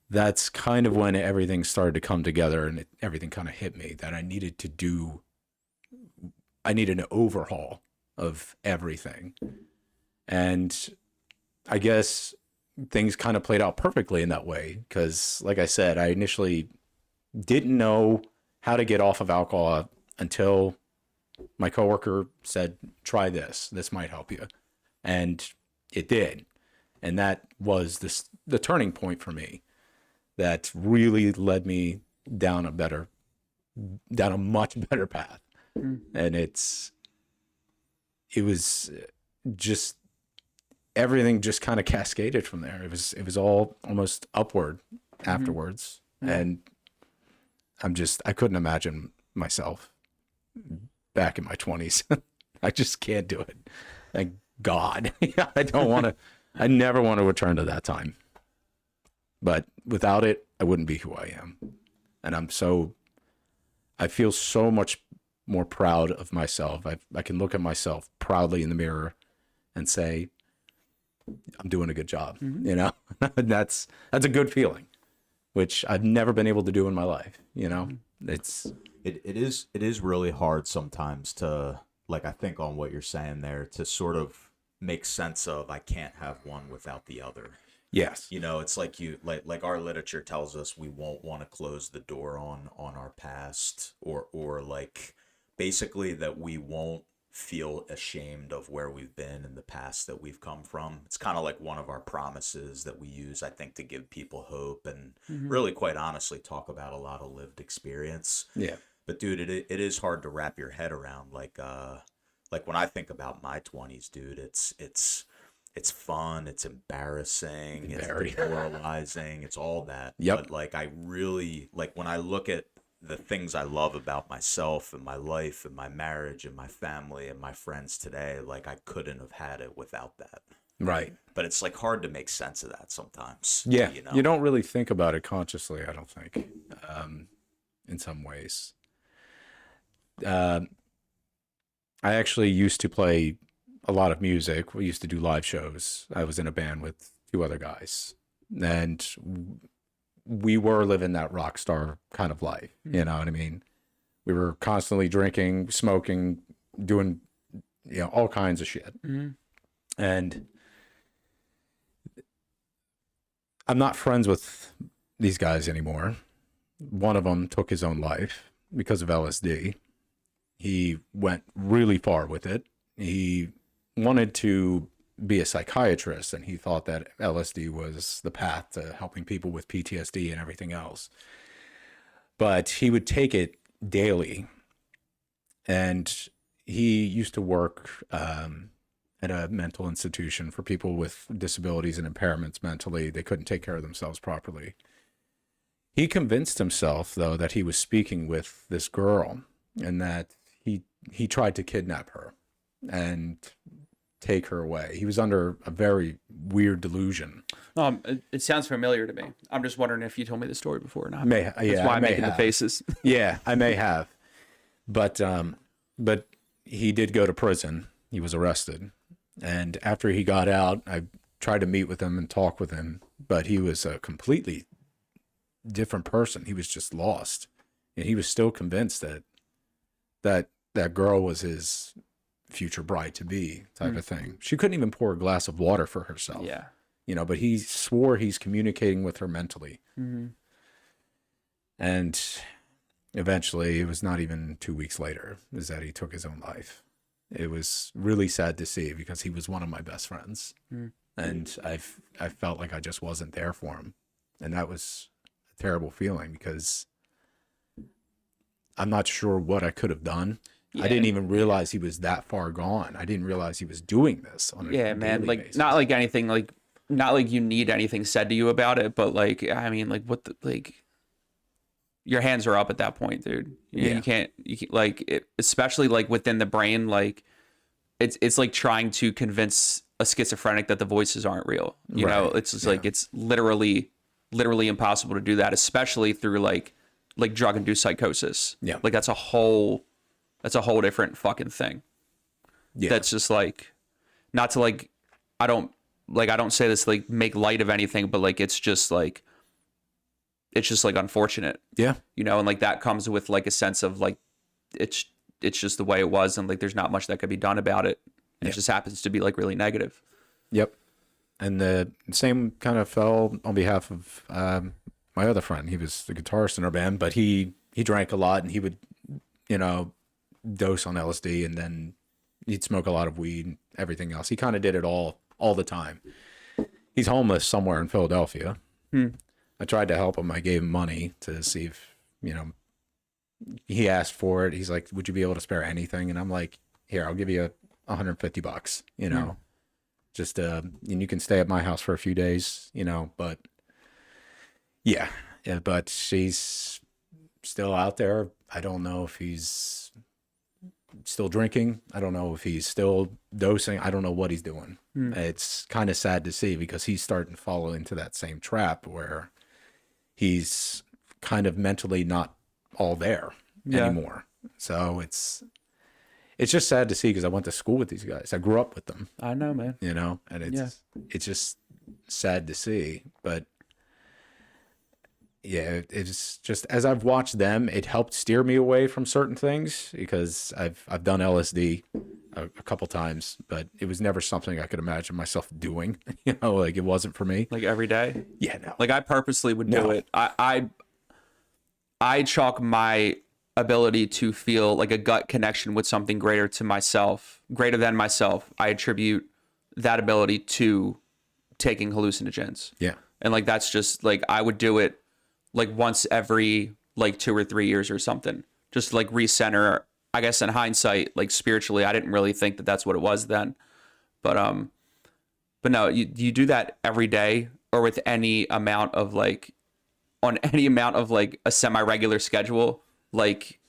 that's kind of when everything started to come together, and everything kind of hit me that I needed an overhaul of everything. And I guess things kind of played out perfectly in that way because, like I said, I initially didn't know how to get off of alcohol until my coworker said, try this. This might help you. And it did. And that was the turning point for me that really led me down a much better path. And it was just, everything just kind of cascaded from there. It was all almost upward afterwards. And I couldn't imagine myself back in my 20s. I just can't do it. Thank God. I never want to return to that time. But without it, I wouldn't be who I am. And I feel so much more proud of myself. I can look at myself proudly in the mirror and say, I'm doing a good job, you know? That's a good feeling, which I've never been able to do in my life, you know? It is really hard sometimes to, like, I think on what you're saying there, to sort of make sense of, I can't have one without the other. Yes. You know, it's like like our literature tells us we won't want to close the door on our past, or like basically that we won't feel ashamed of where we've been in the past that we've come from. It's kind of like one of our promises that we use, I think, to give people hope and really, quite honestly, talk about a lot of lived experience. Yeah. But dude, it is hard to wrap your head around. Like when I think about my 20s, dude, it's fun, it's embarrassing, it's demoralizing, it's all that. Yep. But like, I really, like, when I look at the things I love about myself and my life and my marriage and my family and my friends today, like, I couldn't have had it without that. Right. But it's like hard to make sense of that sometimes. Yeah. You know? You don't really think about it consciously, I don't think, in some ways. I actually used to play a lot of music. We used to do live shows. I was in a band with two other guys, and we were living that rock star kind of life. You know what I mean? We were constantly drinking, smoking, doing, you know, all kinds of shit. And I'm not friends with these guys anymore. One of them took his own life because of LSD. He went really far with it. He wanted to be a psychiatrist, and he thought that LSD was the path to helping people with PTSD and everything else. But he would take it daily, and he used to work at a mental institution for people with disabilities and impairments mentally. They couldn't take care of themselves properly. He convinced himself, though, that he was speaking with this girl, and that he tried to kidnap her and take her away. He was under a very weird delusion. It sounds familiar to me. I'm just wondering if you told me the story before or not. That's why I'm making the faces. Yeah, I may have. But he did go to prison. He was arrested. And after he got out, I tried to meet with him and talk with him, but he was a completely different person. He was just lost. And he was still convinced that girl was his future bride to be type of thing. She couldn't even pour a glass of water for herself. Yeah. You know, but he swore he's communicating with her mentally. And eventually, it was not even 2 weeks later, is that he took his own life. It was really sad to see because he was one of my best friends. And I felt like I just wasn't there for him. And that was a terrible feeling because I'm not sure what I could have done. Yeah. I didn't even realize he was that far gone. I didn't realize he was doing this on a daily basis. Not like anything, like, not like you need anything said to you about it, but like, I mean, like, your hands are up at that point, dude. You can't like, especially like within the brain, like it's like trying to convince a schizophrenic that the voices aren't real. You know, it's just like, it's literally impossible to do that, especially through like drug induced psychosis. Yeah. Like that's a whole different fucking thing. Yeah. That's just like, not to like, I don't say this like make light of anything, but like, it's just like unfortunate. Yeah. You know, and like that comes with like a sense of like, it's just the way it was. And like, there's not much that could be done about it. And it just happens to be like really negative. Yep. And the same kind of fell on behalf of my other friend. He was the guitarist in our band, but he he drank a lot and he would, you know, dose on LSD and then he'd smoke a lot of weed and everything else. He kind of did it all the time. He's homeless somewhere in Philadelphia. I tried to help him. I gave him money to see if, you know, he asked for it. He's like, would you be able to spare anything? And I'm like, here, I'll give you $150, you know, just, and you can stay at my house for a few days, you know, but yeah, but she's still out there. I don't know if he's still drinking. I don't know if he's still dosing. I don't know what he's doing. It's kind of sad to see because he's starting to fall into that same trap where he's kind of mentally not all there anymore. So it's just sad to see because I went to school with these guys. I grew up with them. I know, man. You know, and it's just sad to see. But yeah, it's just as I've watched them, it helped steer me away from certain things because I've done LSD a couple times, but it was never something I could imagine myself doing. You know, like it wasn't for me. Like every day. Yeah, no. Like I purposely would do it. I chalk my ability to feel like a gut connection with something greater to myself, greater than myself. I attribute that ability to taking hallucinogens. Yeah. And like that's just like I would do it like once every like 2 or 3 years or something, just to, like recenter. I guess in hindsight, like spiritually, I didn't really think that that's what it was then, but no, you do that every day or with any amount of like on any amount of like a semi-regular schedule, like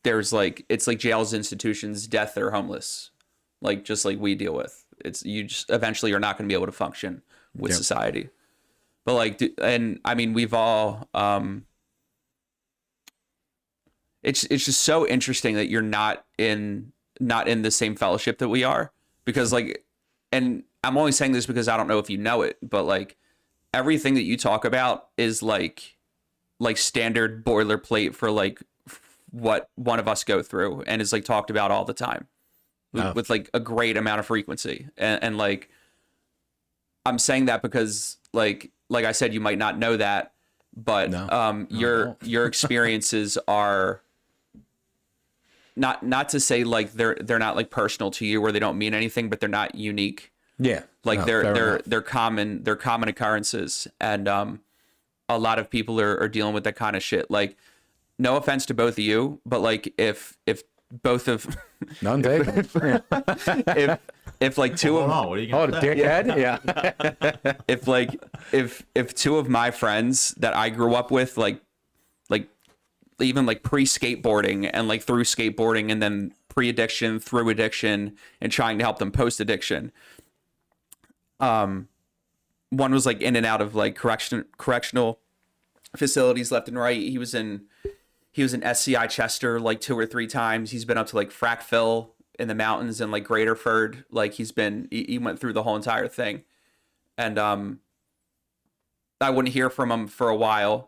there's like it's like jails, institutions, death, or homeless, like just like we deal with. It's you just eventually are not going to be able to function with society. But like, and I mean, we've all, it's just so interesting that you're not in the same fellowship that we are, because like, and I'm only saying this because I don't know if you know it, but like everything that you talk about is like standard boilerplate for like what one of us go through and is like talked about all the time with like a great amount of frequency. And like, I'm saying that because like I said, you might not know that, but your experiences are not to say like they're not like personal to you or they don't mean anything, but they're not unique. Yeah. Like they're common occurrences. And a lot of people are dealing with that kind of shit. Like, no offense to both of you, but like if both of none taken. if like two of what are you gonna dickhead. Yeah. if two of my friends that I grew up with, like even like pre-skateboarding and like through skateboarding and then pre-addiction, through addiction, and trying to help them post-addiction. One was like in and out of like correctional facilities left and right. He was in SCI Chester like 2 or 3 times. He's been up to like Frackville in the mountains and like Graterford. Like he went through the whole entire thing. And I wouldn't hear from him for a while.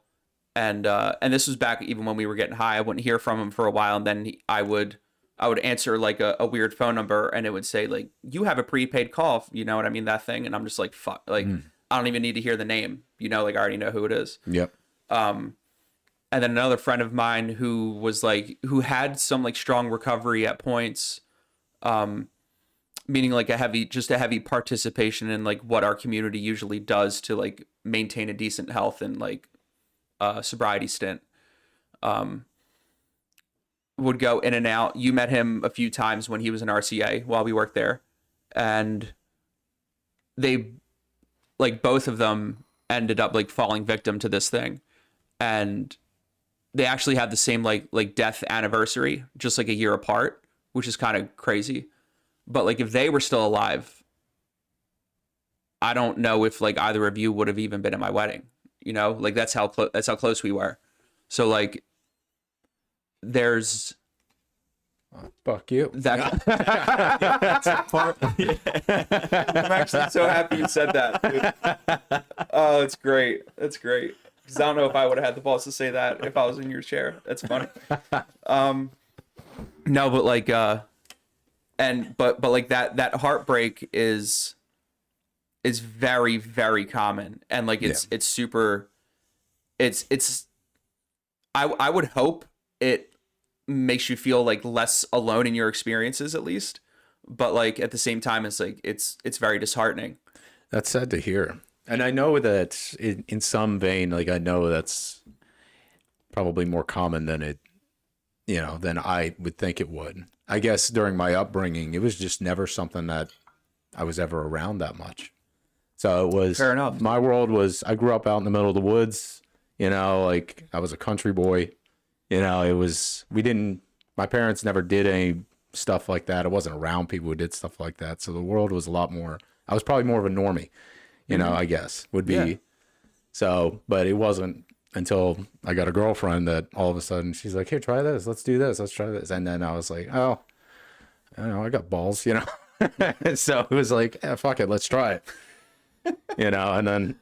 And this was back even when we were getting high. I wouldn't hear from him for a while, and then I would answer like a weird phone number, and it would say like, you have a prepaid call, you know what I mean, that thing. And I'm just like, fuck, like I don't even need to hear the name, you know, like I already know who it is. Yep. And then another friend of mine who had some like strong recovery at points, meaning like a heavy participation in like what our community usually does to like maintain a decent health and like sobriety stint, would go in and out. You met him a few times when he was in RCA while we worked there, and they like both of them ended up like falling victim to this thing, and they actually had the same like death anniversary, just like a year apart, which is kind of crazy. But like if they were still alive, I don't know if like either of you would have even been at my wedding. You know, like that's how close we were. So like, there's fuck you. That I'm actually so happy you said that, dude. Oh, it's great. That's great. Because I don't know if I would have had the balls to say that if I was in your chair. That's funny. No, but like, but like that heartbreak is very, very common. And like, it's super, it's I would hope it makes you feel like less alone in your experiences at least. But like at the same time, it's like it's very disheartening. That's sad to hear. And I know that in some vein, like I know that's probably more common than it, than I would think it would. I guess during my upbringing, it was just never something that I was ever around that much. So it was, Fair enough. My world was, I grew up out in the middle of the woods, like I was a country boy, my parents never did any stuff like that. I wasn't around people who did stuff like that. So the world was a lot more, I was probably more of a normie, I guess would be. Yeah. So, but it wasn't until I got a girlfriend that all of a sudden she's like, "Here, try this. Let's do this. Let's try this." And then I was like, "Oh, I got balls, So it was like, fuck it, let's try it. And then,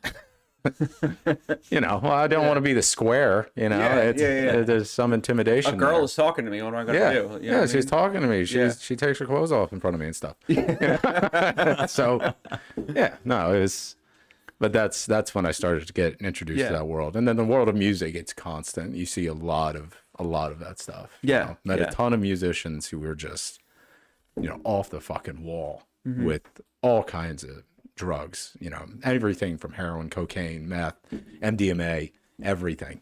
well, I don't want to be the square, there's some intimidation. A girl there. is talking to me. What am I going to do? Yeah, she's talking to me. She takes her clothes off in front of me and stuff. So, yeah, no, it was, but that's when I started to get introduced to that world. And then the world of music, it's constant. You see a lot of that stuff. Yeah. Met a ton of musicians who were just, off the fucking wall with all kinds of drugs, everything from heroin, cocaine, meth, MDMA, everything.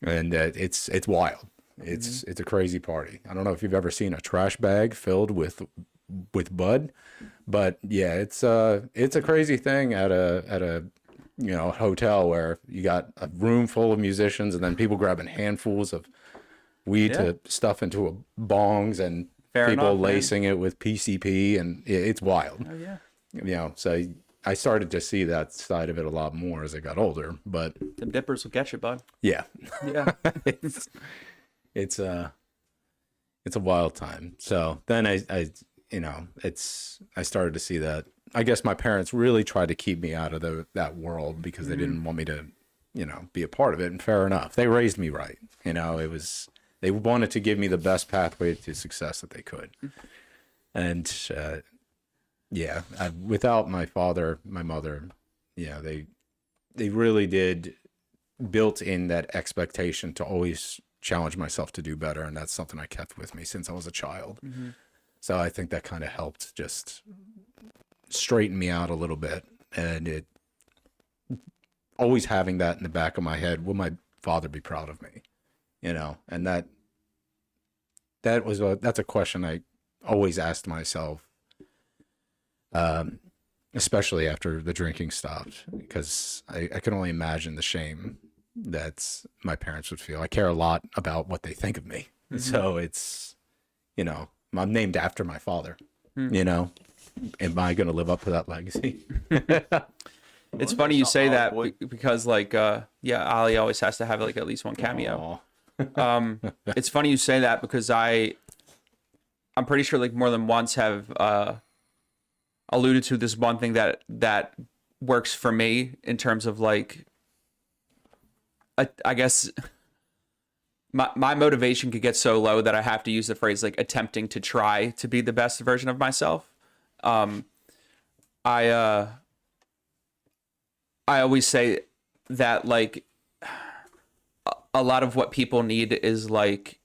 And it's wild. It's a crazy party. I don't know if you've ever seen a trash bag filled with bud, but yeah, it's a crazy thing at a hotel where you got a room full of musicians and then people grabbing handfuls of weed to stuff into a bongs and Fair people enough, lacing it with PCP, and it's wild. Oh yeah. So I started to see that side of it a lot more as I got older, but Them dippers will get you, bud. yeah, Yeah. it's a wild time. So then I started to see that. I guess my parents really tried to keep me out of that world because they didn't want me to, be a part of it. And fair enough, they raised me right. They wanted to give me the best pathway to success that they could. And without my father, my mother, they really did built in that expectation to always challenge myself to do better. And that's something I kept with me since I was a child. So I think that kind of helped just straighten me out a little bit. And it always having that in the back of my head, will my father be proud of me? And that's a question I always asked myself, especially after the drinking stopped, because I can only imagine the shame that my parents would feel. I care a lot about what they think of me. So it's, I'm named after my father, am I going to live up to that legacy? It's funny you say that because like, Ali always has to have like at least one cameo. It's funny you say that because I'm pretty sure like more than once have alluded to this one thing that works for me in terms of like I guess my motivation could get so low that I have to use the phrase like attempting to try to be the best version of myself. I always say that like a lot of what people need is like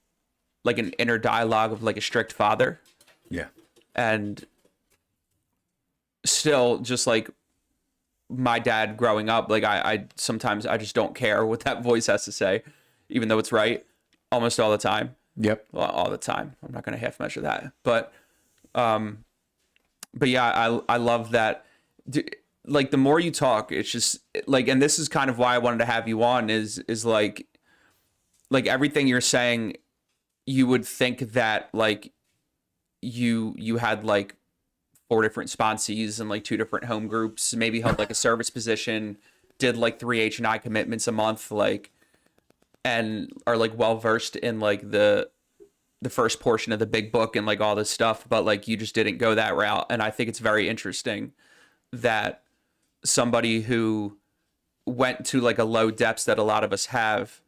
an inner dialogue of like a strict father. Yeah. And still just like my dad growing up, like I sometimes I just don't care what that voice has to say, even though it's right almost all the time. Yep. Well, all the time. I'm not going to half measure that, but yeah, I love that. Like the more you talk, it's just like, and this is kind of why I wanted to have you on is like everything you're saying, you would think that like you had like 4 different sponsees and like 2 different home groups, maybe held like a service position, did like 3 H&I commitments a month, like, and are like well versed in like the first portion of the big book and like all this stuff, but like you just didn't go that route. And I think it's very interesting that somebody who went to like a low depths that a lot of us have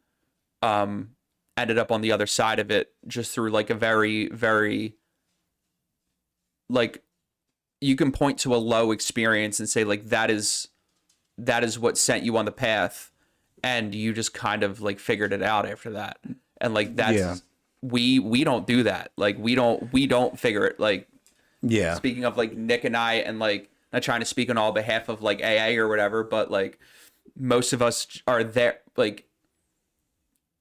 ended up on the other side of it just through like a very, very like you can point to a low experience and say like that is what sent you on the path. and you just kind of like figured it out after that. And like that's Yeah. we don't do that. Like we don't figure it. Like Yeah. speaking of like Nick and I, and like not trying to speak on all behalf of like AA or whatever, but like most of us are there. Like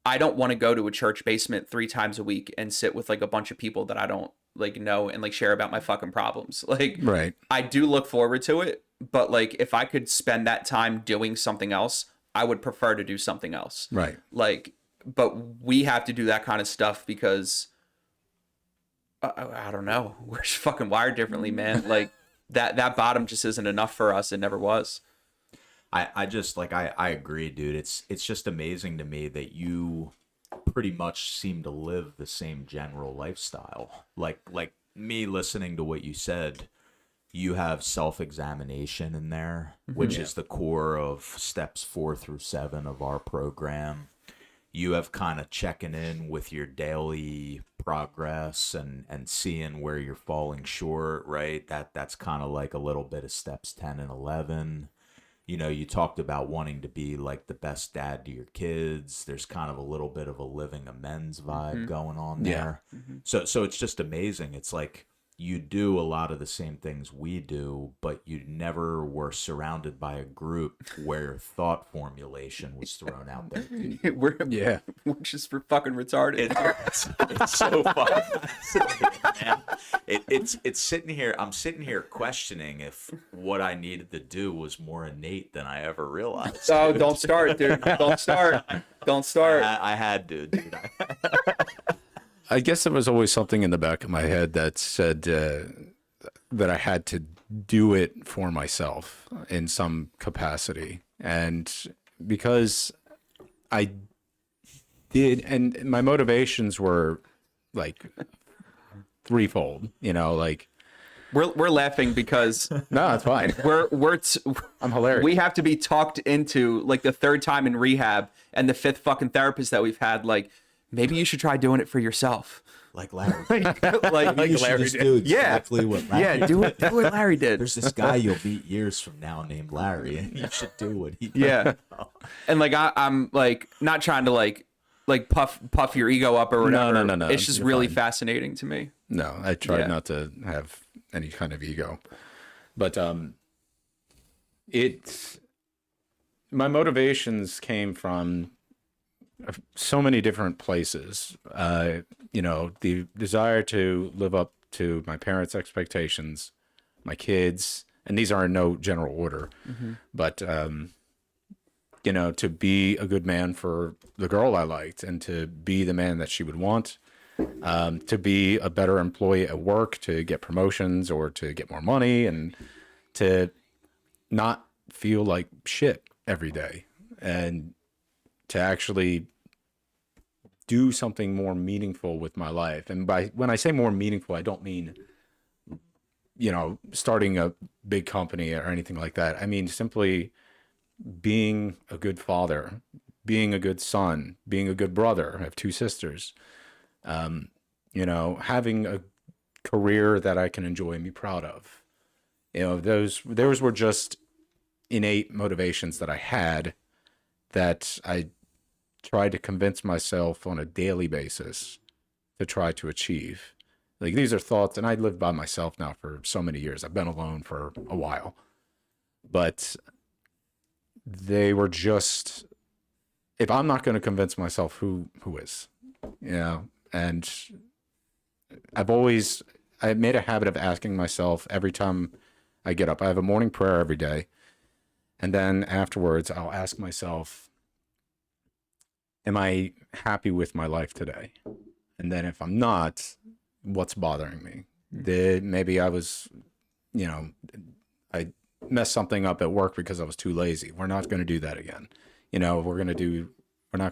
I don't want to go to a church basement 3 times a week and sit with like a bunch of people that I don't like know and like share about my fucking problems. Like Right. I do look forward to it, but like if I could spend that time doing something else, I would prefer to do something else. Right. Like, but we have to do that kind of stuff because I don't know, we're just fucking wired differently, man. Like that bottom just isn't enough for us. It never was. I just like I agree, dude. It's just amazing to me that you pretty much seem to live the same general lifestyle. Like me listening to what you said, you have self-examination in there, which is the core of steps 4 through 7 of our program. You have kind of checking in with your daily progress and seeing where you're falling short, right? That's kind of like a little bit of steps 10 and 11. You know, you talked about wanting to be like the best dad to your kids. There's kind of a little bit of a living amends vibe going on there. So it's just amazing. It's like you do a lot of the same things we do, but you never were surrounded by a group where thought formulation was thrown out there. we're just for fucking retarded. It's so fucking fascinating, man. It's sitting here. I'm sitting here questioning if what I needed to do was more innate than I ever realized. Oh, don't start, dude. Don't start. Don't start. I had to, dude. I guess there was always something in the back of my head that said that I had to do it for myself in some capacity. And because I did, and my motivations were like threefold, you know, like. We're laughing because No, it's fine. I'm hilarious. We have to be talked into like the 3rd time in rehab and the 5th fucking therapist that we've had. Like, maybe you should try doing it for yourself. Like Larry. like You should Larry just did. do exactly what Larry Yeah, do what Larry did. There's this guy you'll meet years from now named Larry, and you should do what he did. Yeah. And like I'm like not trying to like puff your ego up or whatever. No. It's just You're really fine. fascinating to me. No, I try Yeah. not to have any kind of ego. But my motivations came from so many different places. You know, the desire to live up to my parents' expectations, my kids, and these are in no general order, but you know, to be a good man for the girl I liked and to be the man that she would want, to be a better employee at work, to get promotions or to get more money, and to not feel like shit every day, and to actually do something more meaningful with my life. And when I say more meaningful, I don't mean, you know, starting a big company or anything like that. I mean simply being a good father, being a good son, being a good brother. I have 2 sisters. You know, having a career that I can enjoy and be proud of. You know, those were just innate motivations that I had that I tried to convince myself on a daily basis to try to achieve. Like, these are thoughts, and I lived by myself now for so many years. I've been alone for a while, but they were just, if I'm not going to convince myself, who is, you know? And I made a habit of asking myself every time I get up. I have a morning prayer every day, and then afterwards I'll ask myself, am I happy with my life today? And then if I'm not, what's bothering me? Maybe I was, you know, I messed something up at work because I was too lazy. We're not going to do that again. You know, we're not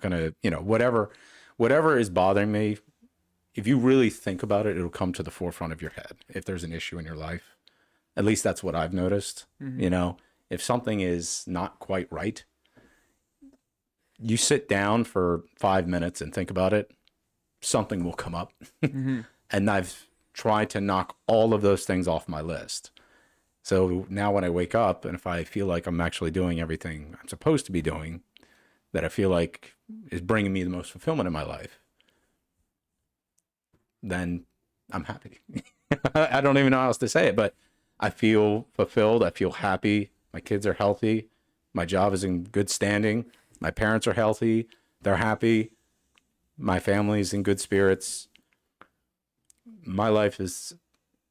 going to, you know, whatever is bothering me, if you really think about it, it'll come to the forefront of your head if there's an issue in your life. At least that's what I've noticed. You know, if something is not quite right, you sit down for 5 minutes and think about it, something will come up. And I've tried to knock all of those things off my list. So now when I wake up and if I feel like I'm actually doing everything I'm supposed to be doing, that I feel like is bringing me the most fulfillment in my life, then I'm happy. I don't even know how else to say it, but I feel fulfilled. I feel happy. My kids are healthy. My job is in good standing. My parents are healthy. They're happy. My family's in good spirits. My life is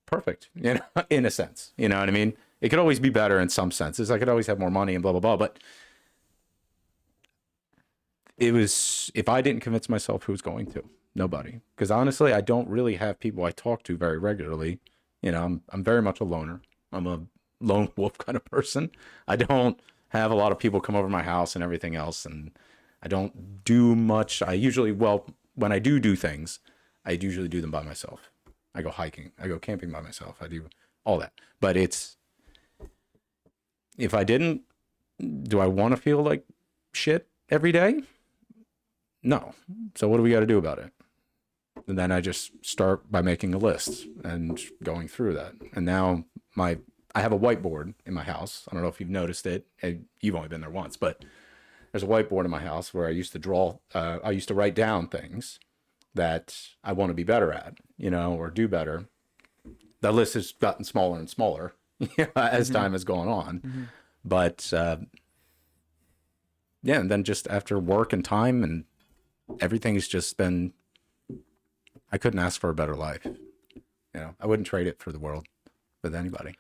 perfect, you know, in a sense. You know what I mean? It could always be better in some senses. I could always have more money and blah, blah, blah. But it was, if I didn't convince myself, who's going to? Nobody. Because honestly, I don't really have people I talk to very regularly. You know, I'm very much a loner. I'm a lone wolf kind of person. I don't have a lot of people come over to my house and everything else. And I don't do much. I usually, well, when I do things, I usually do them by myself. I go hiking. I go camping by myself. I do all that. But it's, if I didn't, do I want to feel like shit every day? No. So what do we got to do about it? And then I just start by making a list and going through that. And now I have a whiteboard in my house. I don't know if you've noticed it. You've only been there once, but there's a whiteboard in my house where I used to draw. I used to write down things that I want to be better at, you know, or do better. The list has gotten smaller and smaller as time has gone on. But yeah, and then just after work and time and everything's just been, I couldn't ask for a better life. You know, I wouldn't trade it for the world with anybody.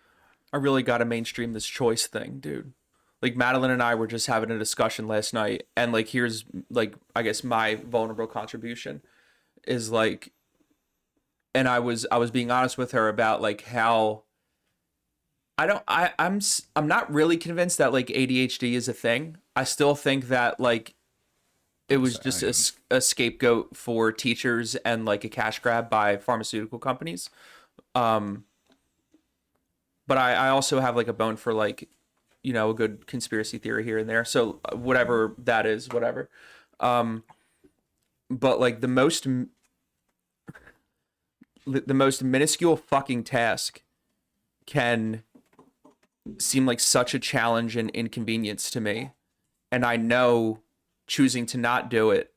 I really got to mainstream this choice thing, dude. Like Madeline and I were just having a discussion last night, and like here's like I guess my vulnerable contribution is like, and I was being honest with her about like how I'm not really convinced that like ADHD is a thing. I still think that like it was just a scapegoat for teachers and like a cash grab by pharmaceutical companies. But I also have like a bone for like, you know, a good conspiracy theory here and there. So whatever that is, whatever. But like the most minuscule fucking task can seem like such a challenge and inconvenience to me. And I know choosing to not do it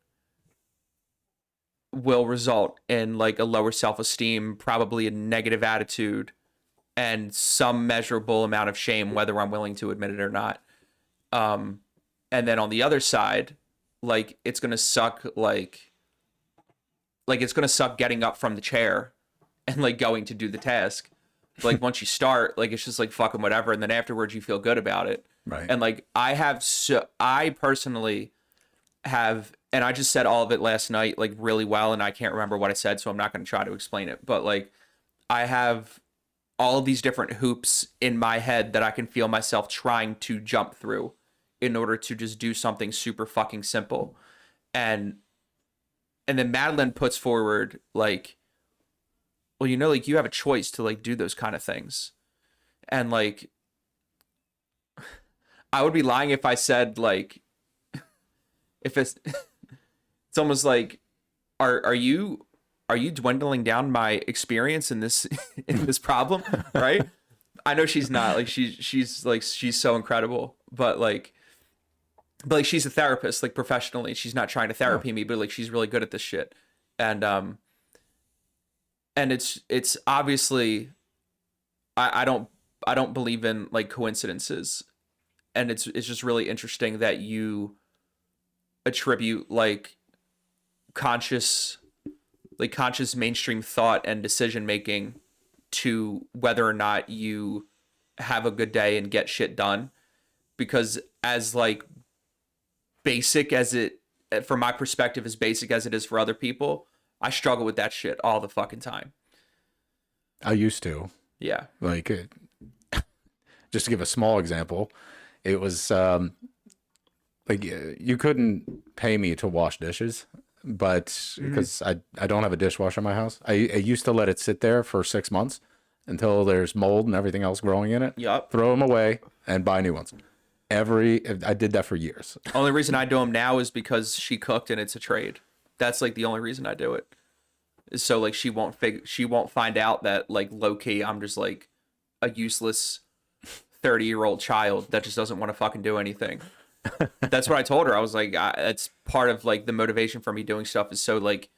will result in like a lower self-esteem, probably a negative attitude, and some measurable amount of shame, whether I'm willing to admit it or not. And then on the other side, like it's gonna suck, like it's gonna suck getting up from the chair and like going to do the task. Like once you start, like it's just like fucking whatever, and then afterwards you feel good about it. Right. And like I personally have, and I just said all of it last night like really well, and I can't remember what I said, so I'm not going to try to explain it. But like I have all of these different hoops in my head that I can feel myself trying to jump through in order to just do something super fucking simple. And then Madeline puts forward like, well, you know, like you have a choice to like do those kind of things. And like I would be lying if I said like, if it's it's almost like are you dwindling down my experience in this in this problem, right? I know she's not, like she's so incredible, but she's a therapist, like professionally. She's not trying to therapy me, but like she's really good at this shit. And it's obviously I don't believe in like coincidences. And it's just really interesting that you attribute like conscious mainstream thought and decision making to whether or not you have a good day and get shit done. Because as like basic as it, from my perspective, as basic as it is for other people, I struggle with that shit all the fucking time. I used to. Yeah. Like, just to give a small example, it was like you couldn't pay me to wash dishes, but because I don't have a dishwasher in my house, I used to let it sit there for 6 months until there's mold and everything else growing in it. Yup. Throw them away and buy new ones. I did that for years. Only reason I do them now is because she cooked and it's a trade. That's like the only reason I do it. Is so like she won't find out that like low key I'm just like a useless 30-year-old child that just doesn't want to fucking do anything. That's what I told her. I was like, it's part of like the motivation for me doing stuff is so like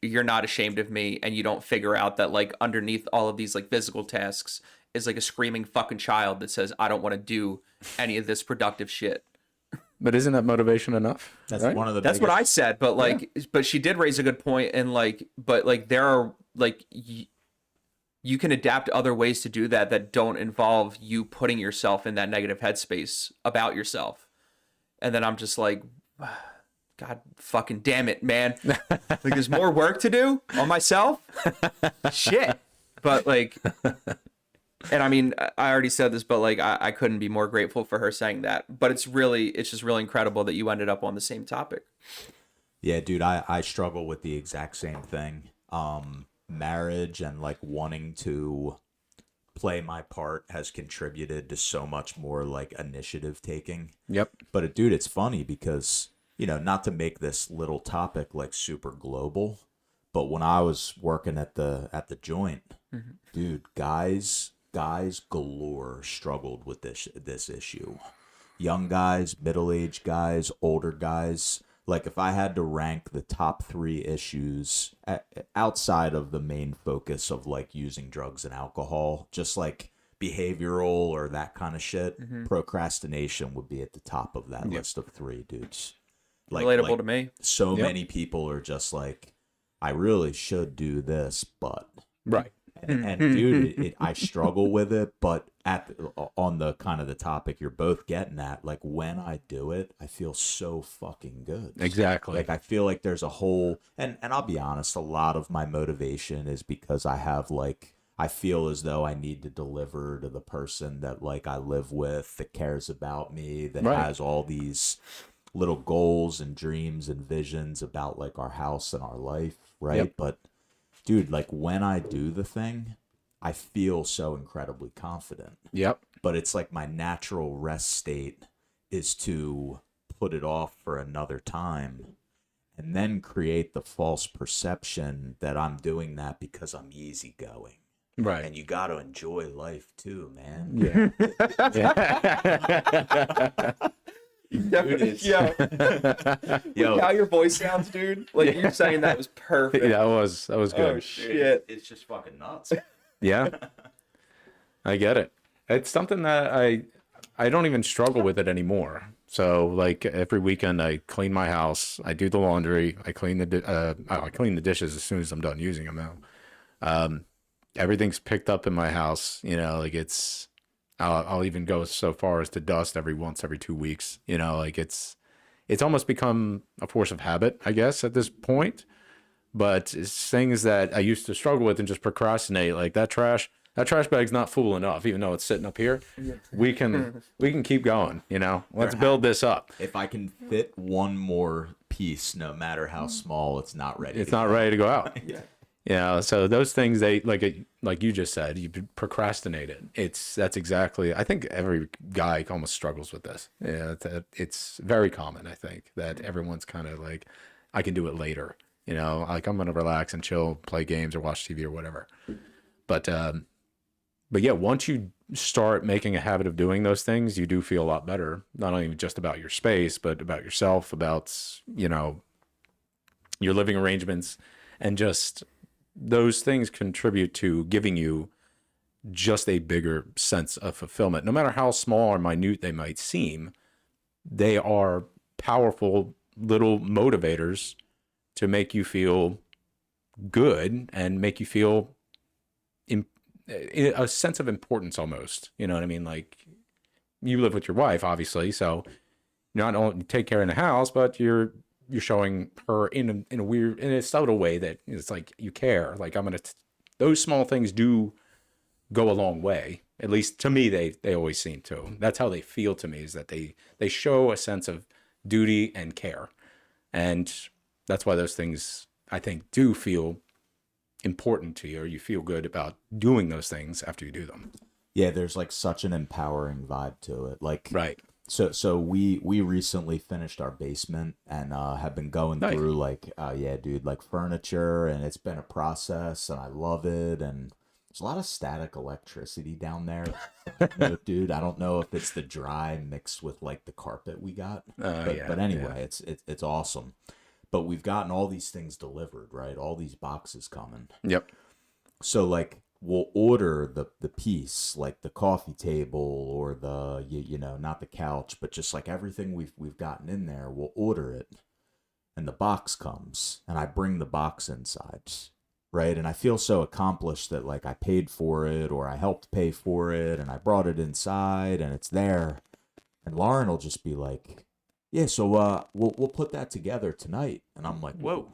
you're not ashamed of me and you don't figure out that like underneath all of these like physical tasks is like a screaming fucking child that says I don't want to do any of this productive shit. But isn't that motivation enough? That's right? one of the That's biggest... what I said, but like but she did raise a good point and like but like there are like you can adapt other ways to do that that don't involve you putting yourself in that negative headspace about yourself. And then I'm just like, God fucking damn it, man. Like there's more work to do on myself. Shit. But like, and I mean, I already said this, but like, I couldn't be more grateful for her saying that. But it's just really incredible that you ended up on the same topic. Yeah, dude, I struggle with the exact same thing. Marriage and like wanting to play my part has contributed to so much more like initiative taking. Yep. But dude, it's funny because, you know, not to make this little topic like super global, but when I was working at the joint, dude, guys galore struggled with this issue. Young guys, middle-aged guys, older guys. Like if I had to rank the top 3 issues outside of the main focus of like using drugs and alcohol, just like behavioral or that kind of shit, procrastination would be at the top of that list of 3, dudes. Like, Relatable to me. So many people are just like, I really should do this, but... Right. And dude, I struggle with it, but on the kind of the topic you're both getting at, like when I do it, I feel so fucking good. Exactly. Like I feel like there's a whole, and I'll be honest, a lot of my motivation is because I have like, I feel as though I need to deliver to the person that like I live with, that cares about me, that has all these little goals and dreams and visions about like our house and our life, right? Yep. But dude, like when I do the thing, I feel so incredibly confident. Yep. But it's like my natural rest state is to put it off for another time and then create the false perception that I'm doing that because I'm easygoing. Right. And you got to enjoy life too, man. Yeah. Dude, Yo, how your voice sounds, dude. Like you're saying that was perfect. That was good. Oh shit. it's just fucking nuts. Yeah. I get it. It's something that I don't even struggle with it anymore. So like every weekend I clean my house, I do the laundry, I clean the dishes as soon as I'm done using them now. Everything's picked up in my house, you know, like I'll even go so far as to dust every 2 weeks, you know, like it's almost become a force of habit, I guess, at this point. But it's things that I used to struggle with and just procrastinate, like that trash bag's not full enough, even though it's sitting up here. We can keep going, you know. Let's build this up. If I can fit one more piece, no matter how small, it's not ready. It's not ready to go out. Yeah. You know, so those things like you just said, you procrastinate it. That's exactly. I think every guy almost struggles with this. Yeah, it's very common. I think that everyone's kind of like, I can do it later. You know, like I'm gonna relax and chill, play games or watch TV or whatever. But yeah, once you start making a habit of doing those things, you do feel a lot better. Not only just about your space, but about yourself, about, you know, your living arrangements, and just those things contribute to giving you just a bigger sense of fulfillment. No matter how small or minute they might seem, they are powerful little motivators to make you feel good and make you feel a sense of importance almost. You know what I mean? Like you live with your wife, obviously, so you not only take care in the house, but you're showing her in a subtle way that it's like you care. Like those small things do go a long way. At least to me, they always seem to. That's how they feel to me, is that they show a sense of duty and care. And that's why those things, I think, do feel important to you, or you feel good about doing those things after you do them. Yeah, there's like such an empowering vibe to it. Like, right. So we recently finished our basement and have been going Nice. through like, yeah, dude, like furniture, and it's been a process, and I love it. And there's a lot of static electricity down there. Dude, I don't know if it's the dry mixed with like the carpet we got. But anyway, it's awesome. But we've gotten all these things delivered, right? All these boxes coming. Yep. So like we'll order the piece, like the coffee table or the you know, not the couch, but just like everything we've gotten in there, we'll order it. And the box comes and I bring the box inside. Right. And I feel so accomplished that like I paid for it or I helped pay for it and I brought it inside and it's there. And Lauren will just be like, yeah, so we'll put that together tonight. And I'm like, whoa.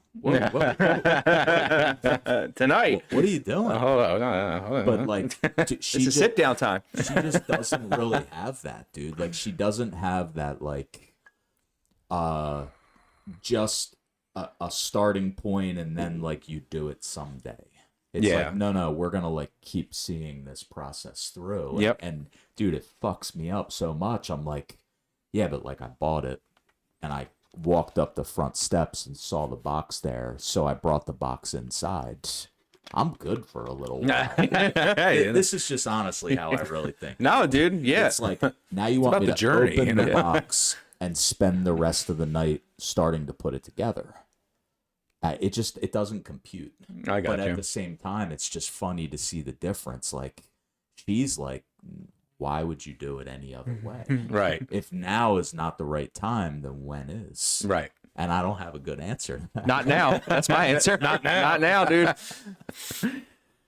Tonight. What are you doing? Hold on. But like, It's a sit down time. she just doesn't really have that, dude. Like, she doesn't have that, like, just a starting point and then like you do it someday. It's like, no, we're gonna like keep seeing this process through. Yep. And dude, it fucks me up so much. I'm like, yeah, but like I bought it and I walked up the front steps and saw the box there, so I brought the box inside. I'm good for a little while. This is just honestly how I really think. No, dude. Yeah. It's like, now you want me to journey, open you the know? box and spend the rest of the night starting to put it together. It doesn't compute. I got but you. at the same time, it's just funny to see the difference. Like, she's like, why would you do it any other way? Right. If now is not the right time, then when is? Right. And I don't have a good answer to that. Not now. That's my answer. Not now, dude.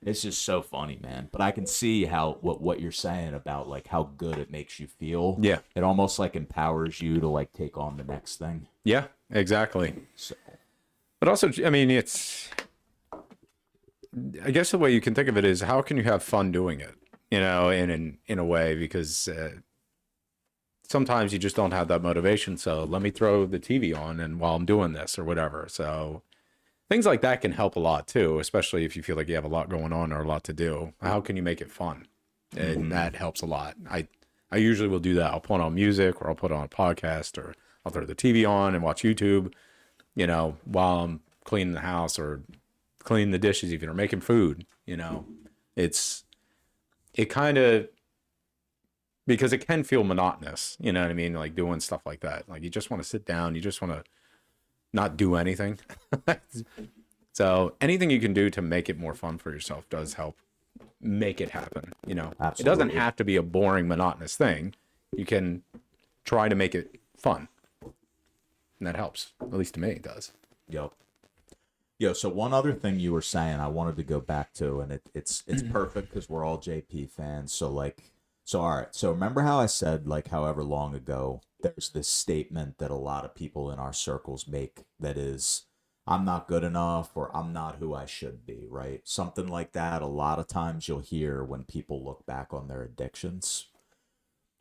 It's just so funny, man. But I can see how what you're saying about like how good it makes you feel. Yeah. It almost like empowers you to like take on the next thing. Yeah, exactly. So But also, I mean, I guess the way you can think of it is how can you have fun doing it, you know, in a way, because sometimes you just don't have that motivation. So let me throw the TV on and while I'm doing this or whatever. So things like that can help a lot too, especially if you feel like you have a lot going on or a lot to do. How can you make it fun? And that helps a lot. I usually will do that. I'll put on music or I'll put on a podcast or I'll throw the TV on and watch YouTube, you know, while I'm cleaning the house or cleaning the dishes even or making food, you know. It kind of, because it can feel monotonous, you know what I mean? Like doing stuff like that. Like you just want to sit down, you just want to not do anything. So anything you can do to make it more fun for yourself does help make it happen, you know. Absolutely. It doesn't have to be a boring, monotonous thing. You can try to make it fun. And that helps. At least to me, it does. Yo, so one other thing you were saying I wanted to go back to, and it's perfect because we're all JP fans. So all right. So remember how I said, like, however long ago, there's this statement that a lot of people in our circles make that is, I'm not good enough or I'm not who I should be, right? Something like that. A lot of times you'll hear when people look back on their addictions.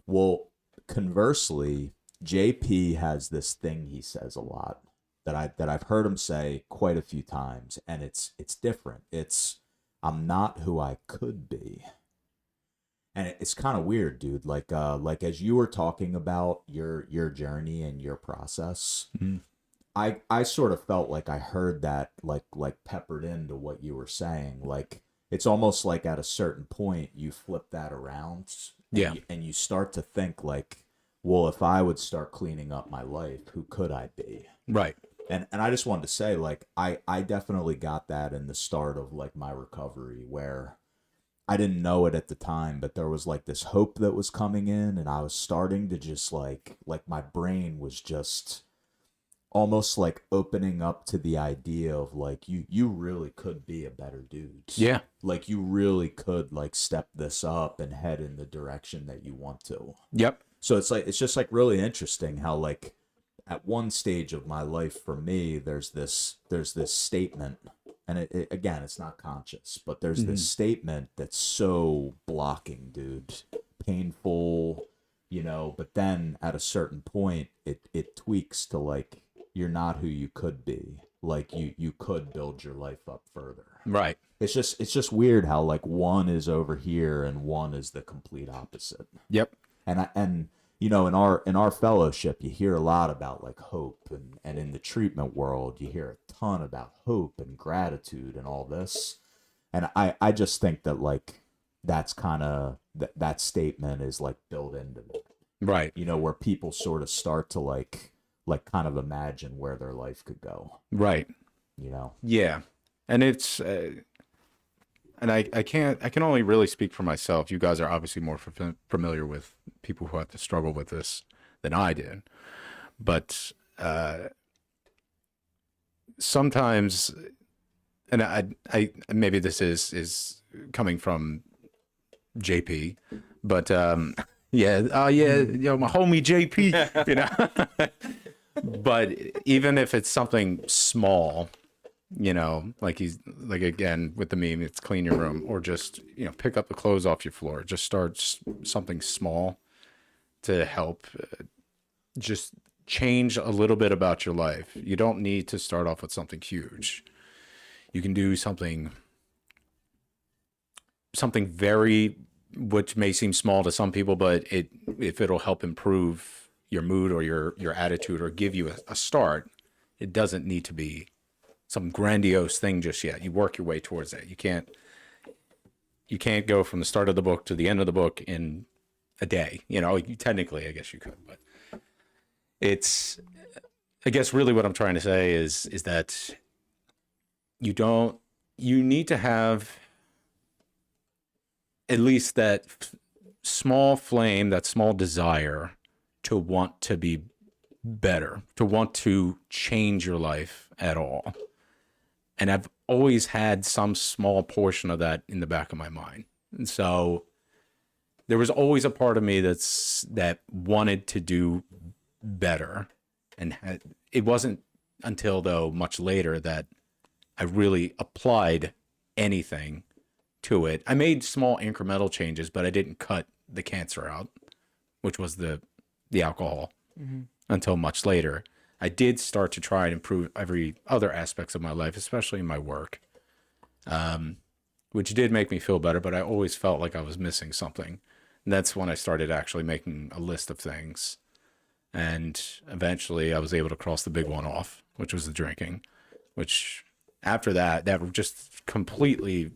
Well, conversely, JP has this thing he says a lot that I've heard him say quite a few times, and it's different. It's, I'm not who I could be. And it's kind of weird, dude. Like as you were talking about your journey and your process, I sort of felt like I heard that like peppered into what you were saying. Like it's almost like at a certain point you flip that around, and you start to think like, well, if I would start cleaning up my life, who could I be? Right. And I just wanted to say, like, I definitely got that in the start of like my recovery, where I didn't know it at the time, but there was like this hope that was coming in, and I was starting to just like my brain was just almost like opening up to the idea of like you really could be a better dude. Yeah. Like you really could like step this up and head in the direction that you want to. Yep. So it's just like really interesting how like at one stage of my life for me there's this statement, and it again, it's not conscious, but there's this statement that's so blocking, dude, painful, you know, but then at a certain point it tweaks to like, you're not who you could be. Like you could build your life up further. Right. It's just weird how like one is over here and one is the complete opposite. Yep. And you know, in our fellowship, you hear a lot about like hope, and in the treatment world, you hear a ton about hope and gratitude and all this. And I just think that like that's kind of that statement is like built into it, Right. you know, where people sort of start to like kind of imagine where their life could go, Right. you know. Yeah. And it's and I can only really speak for myself. You guys are obviously more familiar with people who have to struggle with this than I did. But sometimes, and I maybe this is coming from JP, but yeah, my homie JP, you know. But even if it's something small, you know, like he's like, again with the meme, it's clean your room, or just, you know, pick up the clothes off your floor. Just start something small to help just change a little bit about your life. You don't need to start off with something huge. You can do something very, which may seem small to some people, but if it'll help improve your mood or your attitude or give you a start, it doesn't need to be some grandiose thing just yet. You work your way towards that. You can't go from the start of the book to the end of the book in a day. You know, technically, I guess you could, but it's, I guess really what I'm trying to say is that you need to have at least that small flame, that small desire to want to be better, to want to change your life at all. And I've always had some small portion of that in the back of my mind. And so there was always a part of me that wanted to do better. And it wasn't until, though, much later that I really applied anything to it. I made small incremental changes, but I didn't cut the cancer out, which was the alcohol, until much later. I did start to try and improve every other aspects of my life, especially in my work, which did make me feel better, but I always felt like I was missing something. And that's when I started actually making a list of things. And eventually I was able to cross the big one off, which was the drinking, which after that just completely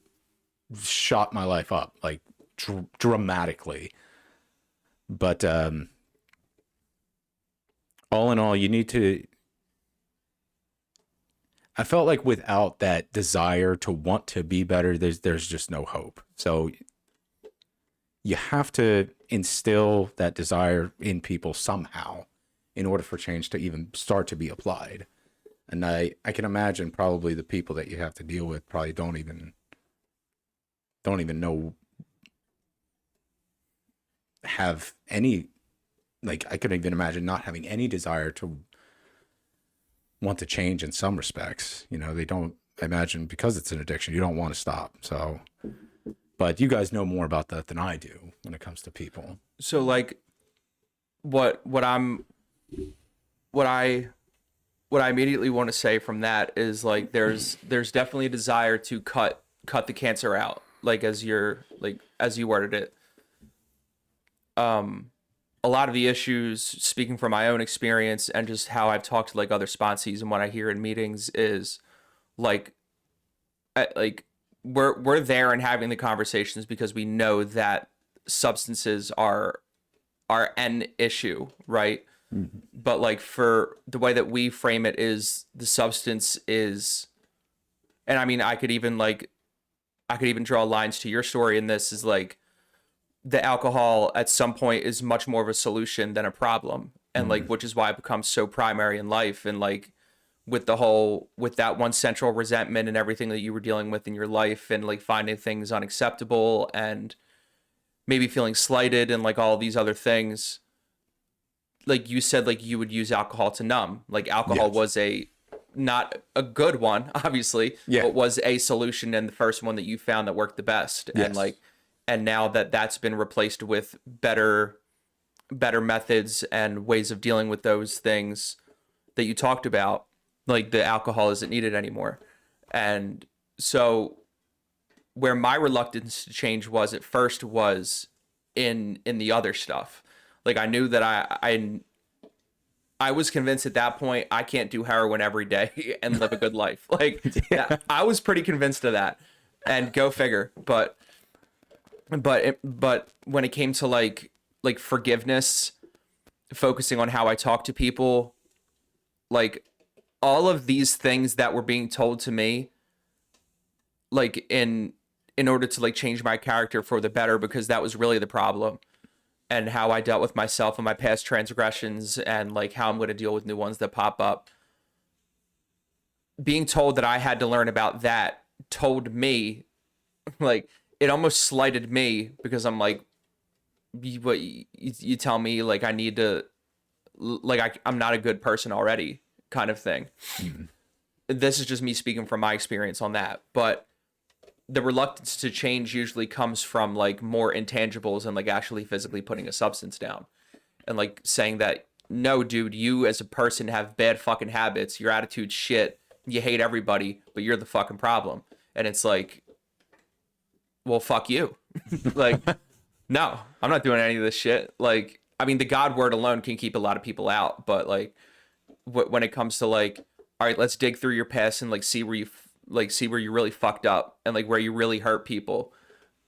shot my life up, like dramatically. But all in all, I felt like without that desire to want to be better, there's just no hope. So you have to instill that desire in people somehow in order for change to even start to be applied. And I can imagine probably the people that you have to deal with probably don't even know, have any, like, I couldn't even imagine not having any desire to want to change in some respects. You know, they don't, imagine because it's an addiction, you don't want to stop. So, but you guys know more about that than I do when it comes to people. So like what I immediately want to say from that is like there's definitely a desire to cut the cancer out, like as you worded it. A lot of the issues, speaking from my own experience and just how I've talked to like other sponsees and what I hear in meetings, is like we're there and having the conversations because we know that substances are an issue, right? Mm-hmm. But like for the way that we frame it is the substance is, and I mean I could even draw lines to your story in this, is like the alcohol at some point is much more of a solution than a problem, and like which is why it becomes so primary in life. And like with that one central resentment and everything that you were dealing with in your life, and like finding things unacceptable and maybe feeling slighted and like all these other things, like you said, like you would use alcohol to numb. Like alcohol was not a good one, obviously, but was a solution, and the first one that you found that worked the best. And now that's been replaced with better methods and ways of dealing with those things that you talked about, like the alcohol isn't needed anymore. And so where my reluctance to change was at first was in the other stuff. Like I knew that I was convinced at that point I can't do heroin every day and live a good life. Like I was pretty convinced of that. And go figure. But when it came to like forgiveness, focusing on how I talk to people, like all of these things that were being told to me, like in order to like change my character for the better, because that was really the problem, and how I dealt with myself and my past transgressions, and like how I'm going to deal with new ones that pop up. Being told that I had to learn about that told me, like, it almost slighted me, because I'm like, what you tell me, like, I need to, like, I'm not a good person already, kind of thing. This is just me speaking from my experience on that. But the reluctance to change usually comes from like more intangibles and like actually physically putting a substance down, and like saying that, no, dude, you as a person have bad fucking habits. Your attitude's shit. You hate everybody, but you're the fucking problem. And it's like, well, fuck you. Like, no, I'm not doing any of this shit. Like, I mean, the God word alone can keep a lot of people out, but like, when it comes to like, all right, let's dig through your past and like see where you really fucked up, and like where you really hurt people.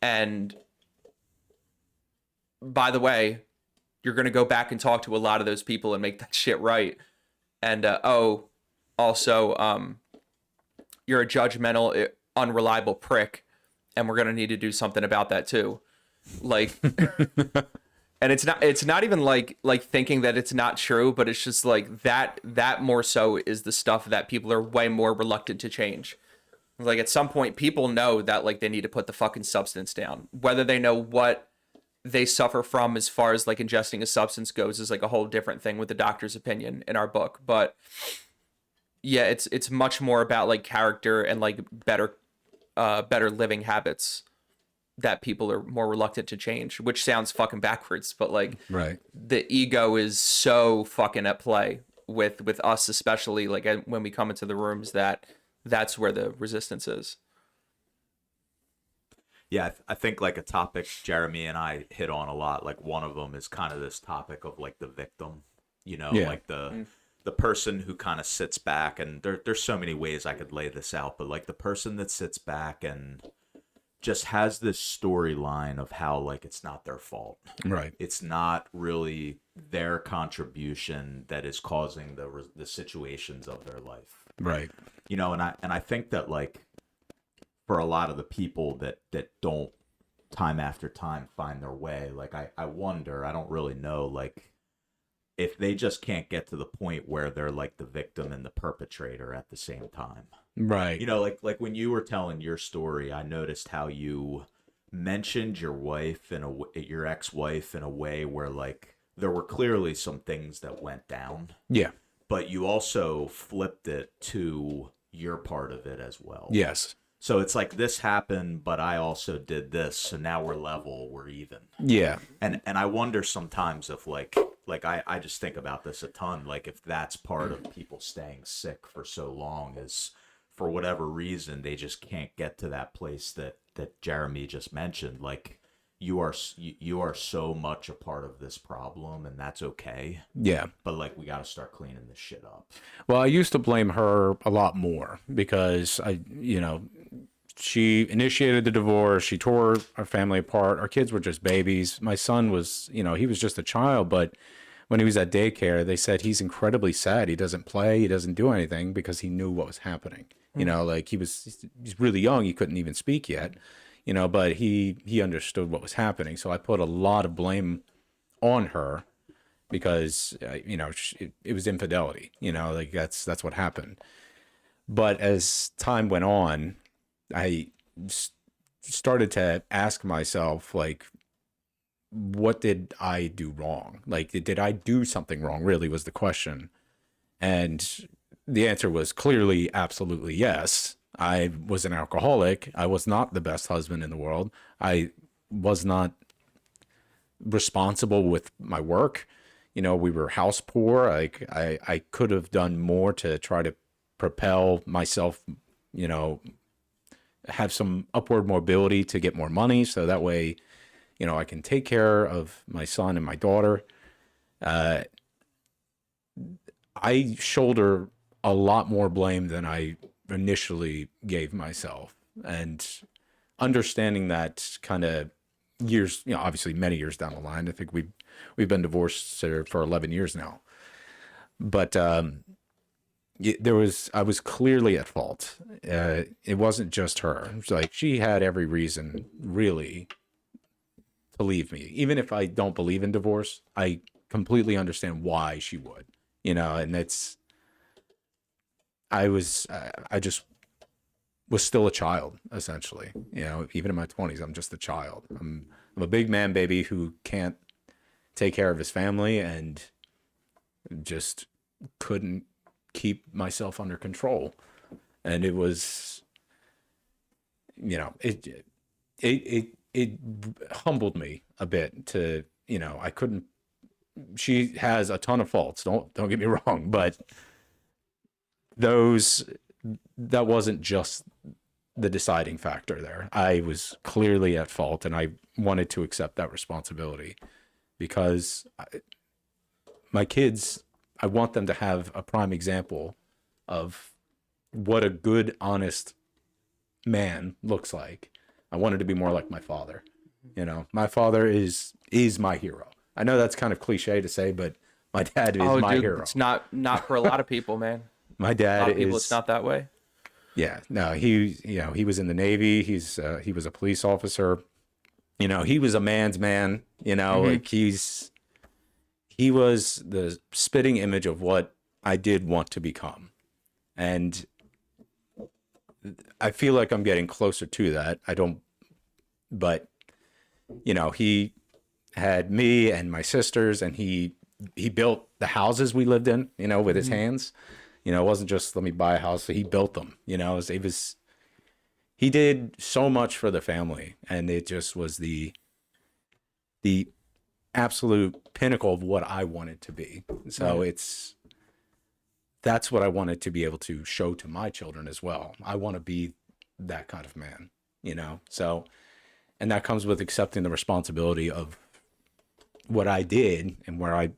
And by the way, you're gonna go back and talk to a lot of those people and make that shit right. And also, you're a judgmental, unreliable prick, and we're gonna need to do something about that too. Like, and it's not even like thinking that it's not true, but it's just like that more so is the stuff that people are way more reluctant to change. Like, at some point, people know that like they need to put the fucking substance down. Whether they know what they suffer from as far as like ingesting a substance goes is like a whole different thing with the doctor's opinion in our book. But yeah, it's much more about like character and like better living habits that people are more reluctant to change, which sounds fucking backwards, but like, Right. the ego is so fucking at play with us, especially like when we come into the rooms, that's where the resistance is. Yeah, I think like a topic Jeremy and I hit on a lot, like one of them is kind of this topic of like the victim, Yeah. like the person who kind of sits back, and there's so many ways I could lay this out, but like the person that sits back and just has this storyline of how like it's not their fault. Right. It's not really their contribution that is causing the situations of their life. Right. And I think that like for a lot of the people that don't time after time find their way, like I wonder, I don't really know, like if they just can't get to the point where they're like the victim and the perpetrator at the same time. Right. Like when you were telling your story, I noticed how you mentioned your wife and your ex-wife in a way where like there were clearly some things that went down. Yeah. But you also flipped it to your part of it as well. Yes. So it's like this happened, but I also did this, so now we're level, we're even. Yeah. And I wonder sometimes if like I just think about this a ton, like if that's part of people staying sick for so long is for whatever reason they just can't get to that place that Jeremy just mentioned. Like you are so much a part of this problem, and that's okay. Yeah. But like we got to start cleaning this shit up. Well, I used to blame her a lot more because she initiated the divorce. She tore our family apart. Our kids were just babies. My son was, he was just a child, but when he was at daycare, they said he's incredibly sad. He doesn't play. He doesn't do anything because he knew what was happening. Like he's really young. He couldn't even speak yet, but he understood what was happening. So I put a lot of blame on her because, it was infidelity, like that's what happened. But as time went on, I started to ask myself, like, what did I do wrong? Like, did I do something wrong, really, was the question. And the answer was clearly, absolutely yes. I was an alcoholic. I was not the best husband in the world. I was not responsible with my work. We were house poor. Like, I could have done more to try to propel myself, have some upward mobility to get more money. So that way, I can take care of my son and my daughter. I shoulder a lot more blame than I initially gave myself. And understanding that kind of years, obviously many years down the line. I think we've been divorced for 11 years now. But I was clearly at fault. It wasn't just her. It was like she had every reason, really, to leave me. Even if I don't believe in divorce, I completely understand why she would. And I just was still a child, essentially. Even in my 20s, I'm just a child. I'm a big man baby who can't take care of his family and just couldn't keep myself under control. And it was, it humbled me a bit to, I couldn't. She has a ton of faults. Don't get me wrong, but that wasn't just the deciding factor there. I was clearly at fault, and I wanted to accept that responsibility because my kids, I want them to have a prime example of what a good, honest man looks like. I wanted to be more like my father. My father is my hero. I know that's kind of cliche to say, but my dad is my hero. It's not for a lot of people, man. My dad a lot of people, is. It's not that way. Yeah, no, he was in the Navy. He was a police officer. He was a man's man. Like he was the spitting image of what I did want to become, and I feel like I'm getting closer to that. I don't, but he had me and my sisters, and he built the houses we lived in, with his hands. It wasn't just let me buy a house. He built them. He did so much for the family, and it just was the absolute pinnacle of what I wanted to be. So that's what I wanted to be able to show to my children as well. I want to be that kind of man, So, and that comes with accepting the responsibility of what I did and where I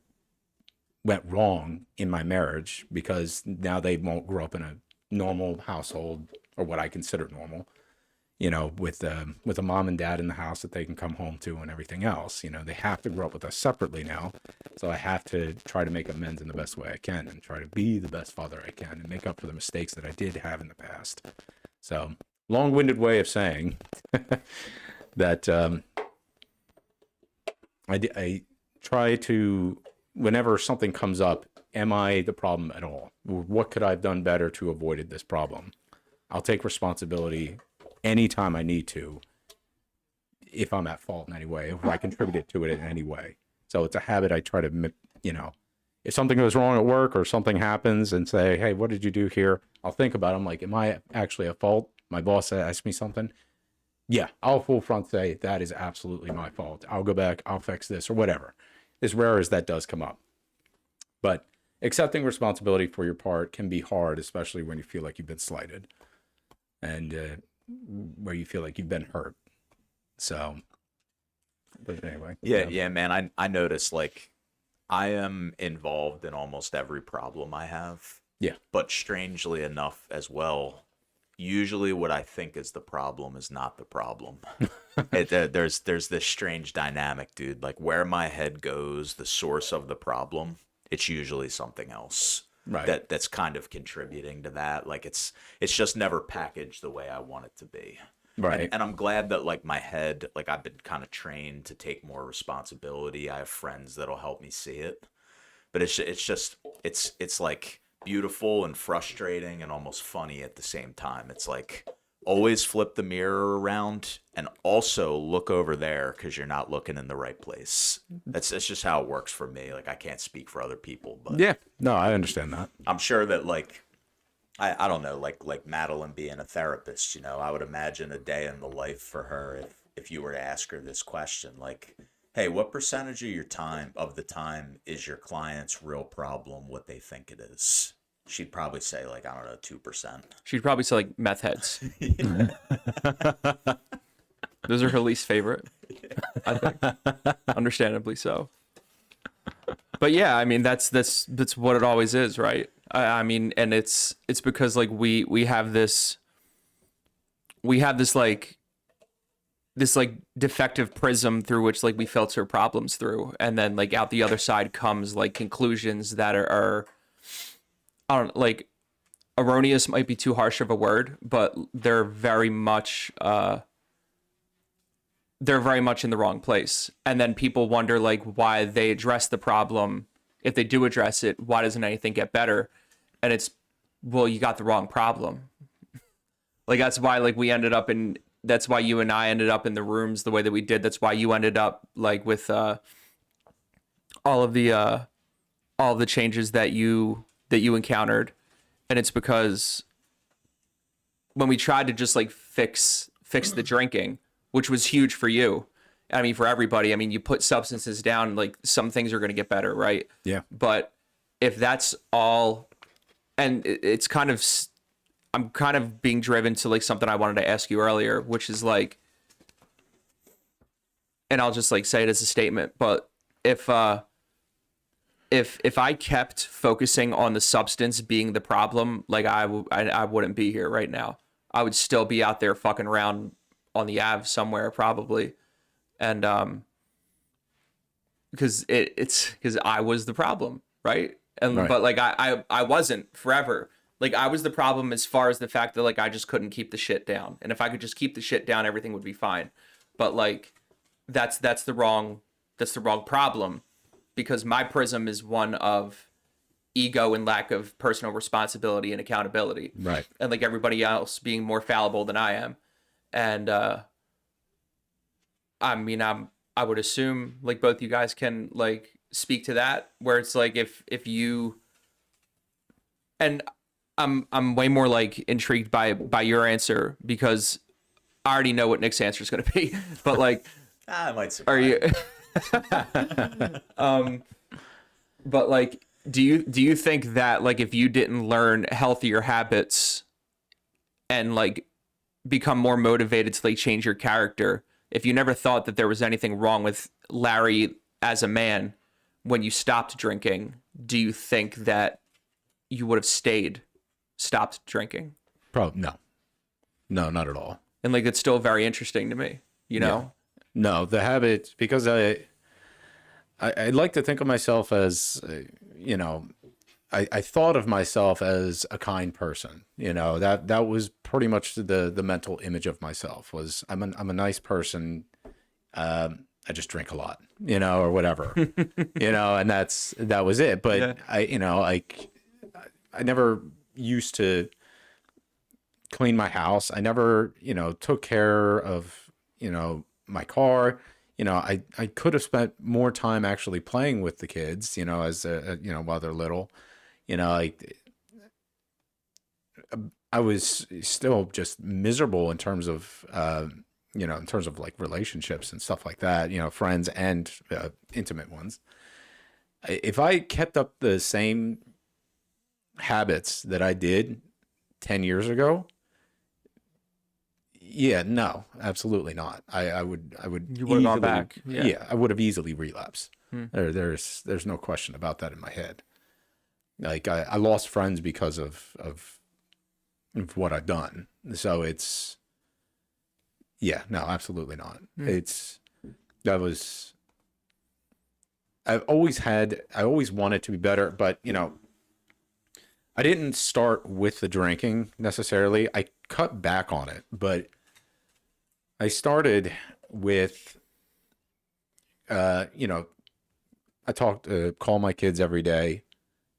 went wrong in my marriage, because now they won't grow up in a normal household, or what I consider normal, with a mom and dad in the house that they can come home to and everything else. They have to grow up with us separately now. So I have to try to make amends in the best way I can and try to be the best father I can and make up for the mistakes that I did have in the past. So long-winded way of saying that I try to, whenever something comes up, am I the problem at all? What could I have done better to avoid this problem? I'll take responsibility anytime I need to, if I'm at fault in any way, if I contributed to it in any way. So it's a habit I try to, if something goes wrong at work or something happens and say, hey, what did you do here? I'll think about it. I'm like, am I actually at fault? My boss asked me something. Yeah, I'll full front say that is absolutely my fault. I'll go back, I'll fix this or whatever. As rare as that does come up. But accepting responsibility for your part can be hard, especially when you feel like you've been slighted and where you feel like you've been hurt. So, but anyway. Yeah, man. I notice, like, I am involved in almost every problem I have. Yeah. But strangely enough as well, usually what I think is the problem is not the problem. There's this strange dynamic, dude. Like, where my head goes, the source of the problem, it's usually something else. Right. That's kind of contributing to that. Like, it's just never packaged the way I want it to be. Right. And I'm glad that, like, my head, like, I've been kind of trained to take more responsibility. I have friends that'll help me see it. But it's like beautiful and frustrating and almost funny at the same time. It's like, always flip the mirror around and also look over there because you're not looking in the right place. That's just how it works for me. Like, I can't speak for other people, but yeah, no, I understand that. I'm sure that, like, I don't know, like Madeline being a therapist, I would imagine a day in the life for her if you were to ask her this question, like, hey, what percentage of the time is your client's real problem what they think it is? She'd probably say, like, I don't know, 2%. She'd probably say, like, meth heads. Those are her least favorite, I think. Understandably so. But yeah, I mean, that's what it always is, right? I mean, and it's because, like, we have this like this like defective prism through which like we filter problems through, and then like out the other side comes like conclusions that are I don't like erroneous might be too harsh of a word, but they're very much in the wrong place. And then people wonder like why they address the problem. If they do address it, why doesn't anything get better? And it's, well, you got the wrong problem. Like that's why like that's why you and I ended up in the rooms the way that we did. That's why you ended up like with all of the changes that you encountered. And it's because when we tried to just like fix the drinking, which was huge for you, I mean for everybody, I mean you put substances down, like some things are going to get better, right? Yeah. But if that's all, and it's kind of, I'm kind of being driven to like something I wanted to ask you earlier, which is like, and I'll just like say it as a statement, but if I kept focusing on the substance being the problem, like I wouldn't be here right now. I would still be out there fucking around on the Ave somewhere probably. And because because I was the problem, right? And Right. but like I wasn't forever. Like I was the problem as far as the fact that like I just couldn't keep the shit down. And if I could just keep the shit down, everything would be fine. But like that's the wrong problem, because my prism is one of ego and lack of personal responsibility and accountability. Right. And like everybody else being more fallible than I am. And I mean I would assume like both you guys can like speak to that, where it's like if you, and I'm way more like intrigued by your answer, because I already know what Nick's answer is going to be, but like I might surprise. are you but like do you think that like if you didn't learn healthier habits and like become more motivated to like change your character, if you never thought that there was anything wrong with Larry as a man when you stopped drinking, do you think that you would have stopped drinking? Probably no, not at all. And like it's still very interesting to me, you know? No, the habit, because I like to think of myself as, you know, I thought of myself as a kind person. You know, that was pretty much the mental image of myself was I'm a nice person. I just drink a lot, you know, or whatever, you know, and that was it. But yeah. I never used to clean my house. I never, you know, took care of, you know, my car. You know, I could have spent more time actually playing with the kids, you know, as you know, while they're little, you know, I was still just miserable in terms of, you know, in terms of like relationships and stuff like that, you know, friends and intimate ones. If I kept up the same habits that I did 10 years ago, yeah, no, absolutely not. I would You would have gone back. Yeah, I would have easily relapsed. There's no question about that in my head. Like I lost friends because of what I've done. So it's, yeah, no, absolutely not. I always wanted to be better, but you know, I didn't start with the drinking necessarily. I cut back on it, but I started with, you know, I call my kids every day.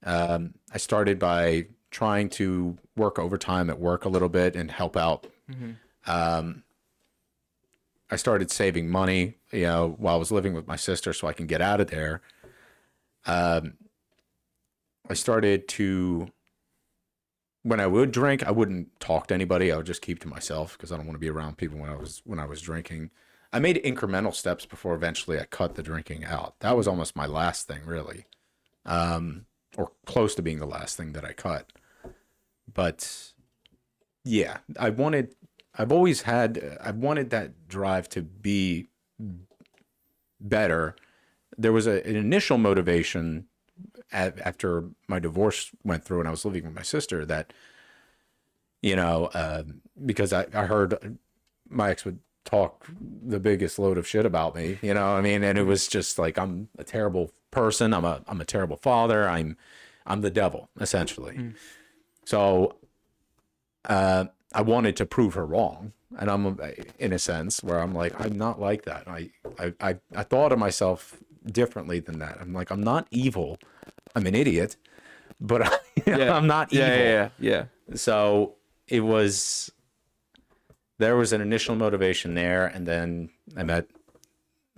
I started by trying to work overtime at work a little bit and help out. I started saving money, you know, while I was living with my sister so I can get out of there. I started to, when I would drink, I wouldn't talk to anybody. I would just keep to myself because I don't want to be around people when I was drinking. I made incremental steps before eventually I cut the drinking out. That was almost my last thing, really, or close to being the last thing that I cut. But yeah, I wanted that drive to be better. There was an initial motivation after my divorce went through and I was living with my sister that, you know, because I heard my ex would talk the biggest load of shit about me, you know what I mean? And it was just like, I'm a terrible person. I'm a terrible father. I'm the devil, essentially. So I wanted to prove her wrong. And I'm in a sense where I'm like, I'm not like that. I thought of myself differently than that. I'm like, I'm not evil. I'm an idiot, but I'm not evil. Yeah. So there was an initial motivation there. And then I met,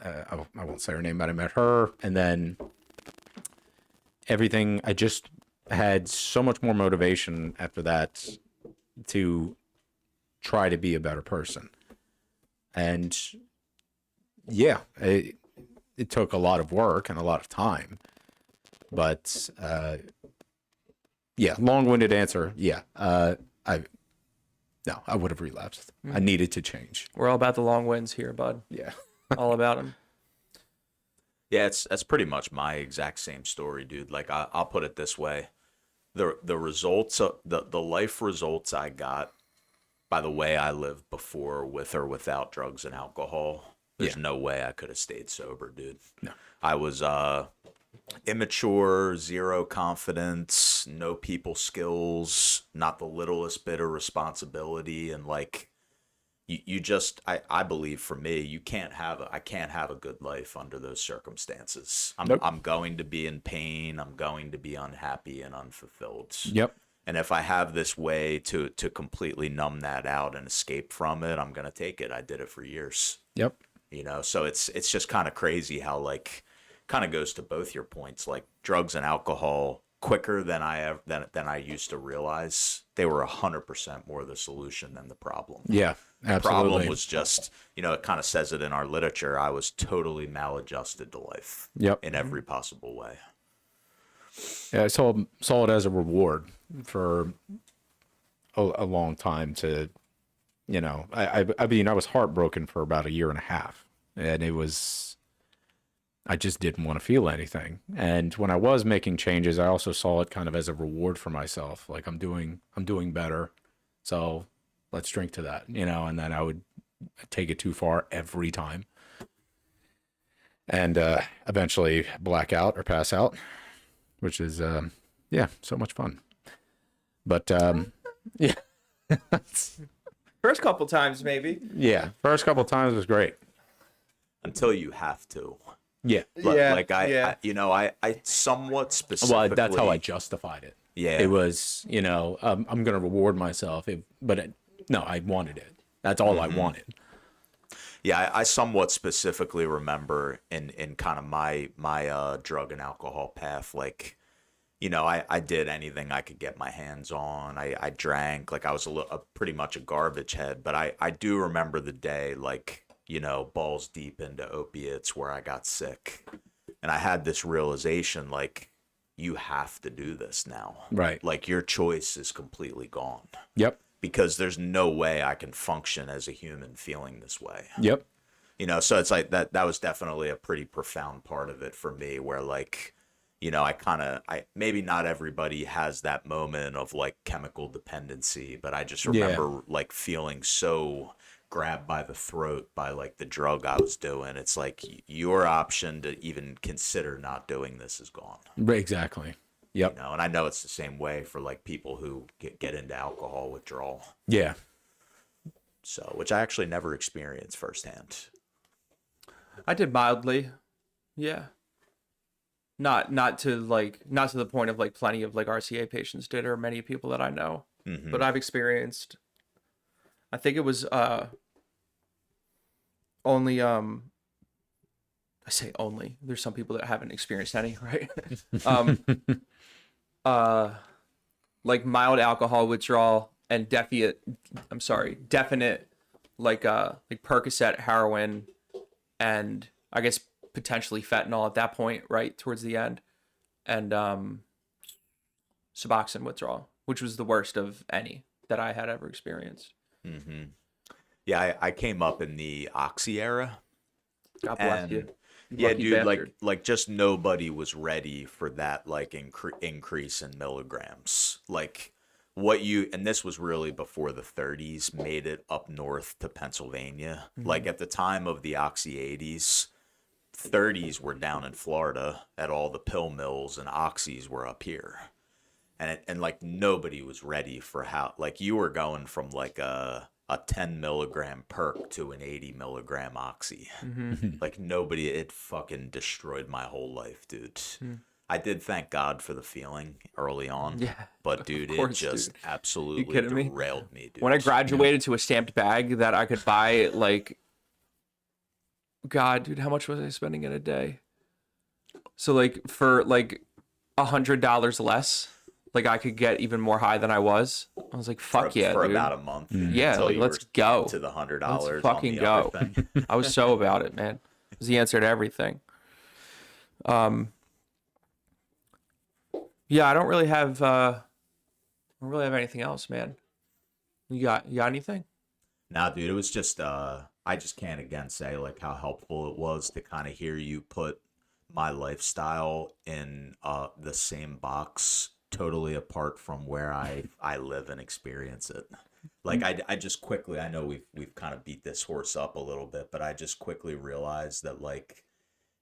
I won't say her name, but I met her. And then everything, I just had so much more motivation after that to try to be a better person. And yeah, it took a lot of work and a lot of time, but yeah, long-winded answer. Yeah. I would have relapsed. I needed to change. We're all about the long wins here, bud. Yeah. All about them. Yeah, that's pretty much my exact same story, dude. Like I'll put it this way. The results, the life results I got by the way I lived before, with or without drugs and alcohol, there's no way I could have stayed sober, dude. No. I was immature, zero confidence, no people skills, not the littlest bit of responsibility, and like you just I believe for me, I can't have a good life under those circumstances. I'm going to be in pain, I'm going to be unhappy and unfulfilled. Yep. And if I have this way to completely numb that out and escape from it, I'm going to take it. I did it for years. Yep. You know, so it's just kind of crazy how, like, kind of goes to both your points, like drugs and alcohol quicker than I used to realize. They were 100% more the solution than the problem. Yeah, The absolutely. problem was just, you know, it kind of says it in our literature. I was totally maladjusted to life. Yep. In every possible way. Yeah, I saw it as a reward for a long time to, you know, I mean, I was heartbroken for about a year and a half, and I just didn't want to feel anything. And when I was making changes, I also saw it kind of as a reward for myself. Like I'm doing better. So let's drink to that, you know, and then I would take it too far every time. And eventually black out or pass out, which is, so much fun. But, yeah. First couple times, maybe. Yeah. First couple times was great. Until you have to. Yeah. Like I somewhat specifically. Well, that's how I justified it. Yeah. It was, you know, I'm going to reward myself. No, I wanted it. That's all I wanted. Yeah, I somewhat specifically remember in kind of my drug and alcohol path, like, you know, I did anything I could get my hands on. I drank, like I was pretty much a garbage head, but I do remember the day, like, you know, balls deep into opiates where I got sick. And I had this realization, like, you have to do this now. Right. Like, your choice is completely gone. Yep. Because there's no way I can function as a human feeling this way. Yep. You know, so it's like that was definitely a pretty profound part of it for me, where, like, you know, I maybe not everybody has that moment of like chemical dependency, but I just remember like feeling so grabbed by the throat by like the drug I was doing. It's like your option to even consider not doing this is gone. Exactly. Yep. You know, and I know it's the same way for like people who get into alcohol withdrawal. Yeah. So, which I actually never experienced firsthand. I did mildly. Yeah. Not to the point of like plenty of like RCA patients did, or many people that I know. Mm-hmm. But I've experienced, I think it was only I say only. There's some people that haven't experienced any, right? Like mild alcohol withdrawal and definite like Percocet, heroin, and I guess potentially fentanyl at that point, right towards the end, and Suboxone withdrawal, which was the worst of any that I had ever experienced. Mm-hmm. Yeah, I came up in the Oxy era. God bless you. Yeah, Lucky dude, bastard. like just nobody was ready for that like increase in milligrams. Like and this was really before the 30s, made it up north to Pennsylvania. Mm-hmm. Like at the time of the Oxy 80s, 30s were down in Florida at all the pill mills, and Oxys were up here. And like nobody was ready for how, like you were going from like a 10 milligram perk to an 80 milligram Oxy. Mm-hmm. Like nobody, it fucking destroyed my whole life, dude. I did thank God for the feeling early on. Yeah, But dude, course, it just dude. absolutely kidding me? derailed me, dude. When I graduated to a stamped bag that I could buy, like, God, dude, how much was I spending in a day? So like for like $100 less, like I could get even more high than I was. I was like, fuck for, yeah, for dude. about a month. Yeah, until like, you let's were go. to the $100. Let's on fucking the go. other thing. I was so about it, man. It was the answer to everything. Yeah, I don't really have anything else, man. You got anything? Nah, dude, it was just I just can't again say like how helpful it was to kind of hear you put my lifestyle in the same box, totally apart from where I live and experience it. Like I just quickly, I know we've kind of beat this horse up a little bit, but I just quickly realized that like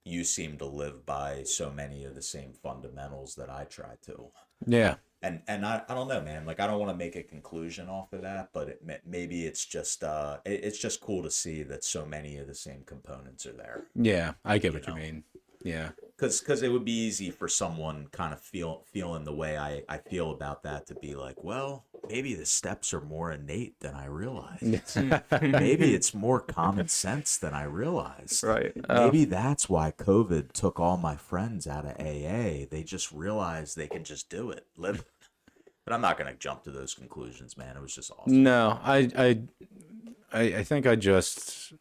you seem to live by so many of the same fundamentals that I try to. Yeah. And I don't know, man. Like I don't want to make a conclusion off of that, but maybe it's just it's just cool to see that so many of the same components are there. Yeah. I get You what you know. mean. Yeah. Because it would be easy for someone kind of feeling the way I feel about that to be like, well, maybe the steps are more innate than I realized. Maybe it's more common sense than I realized. Right. Maybe that's why COVID took all my friends out of AA. They just realized they can just do it, live. But I'm not gonna jump to those conclusions, man. It was just awesome. No, I think I just,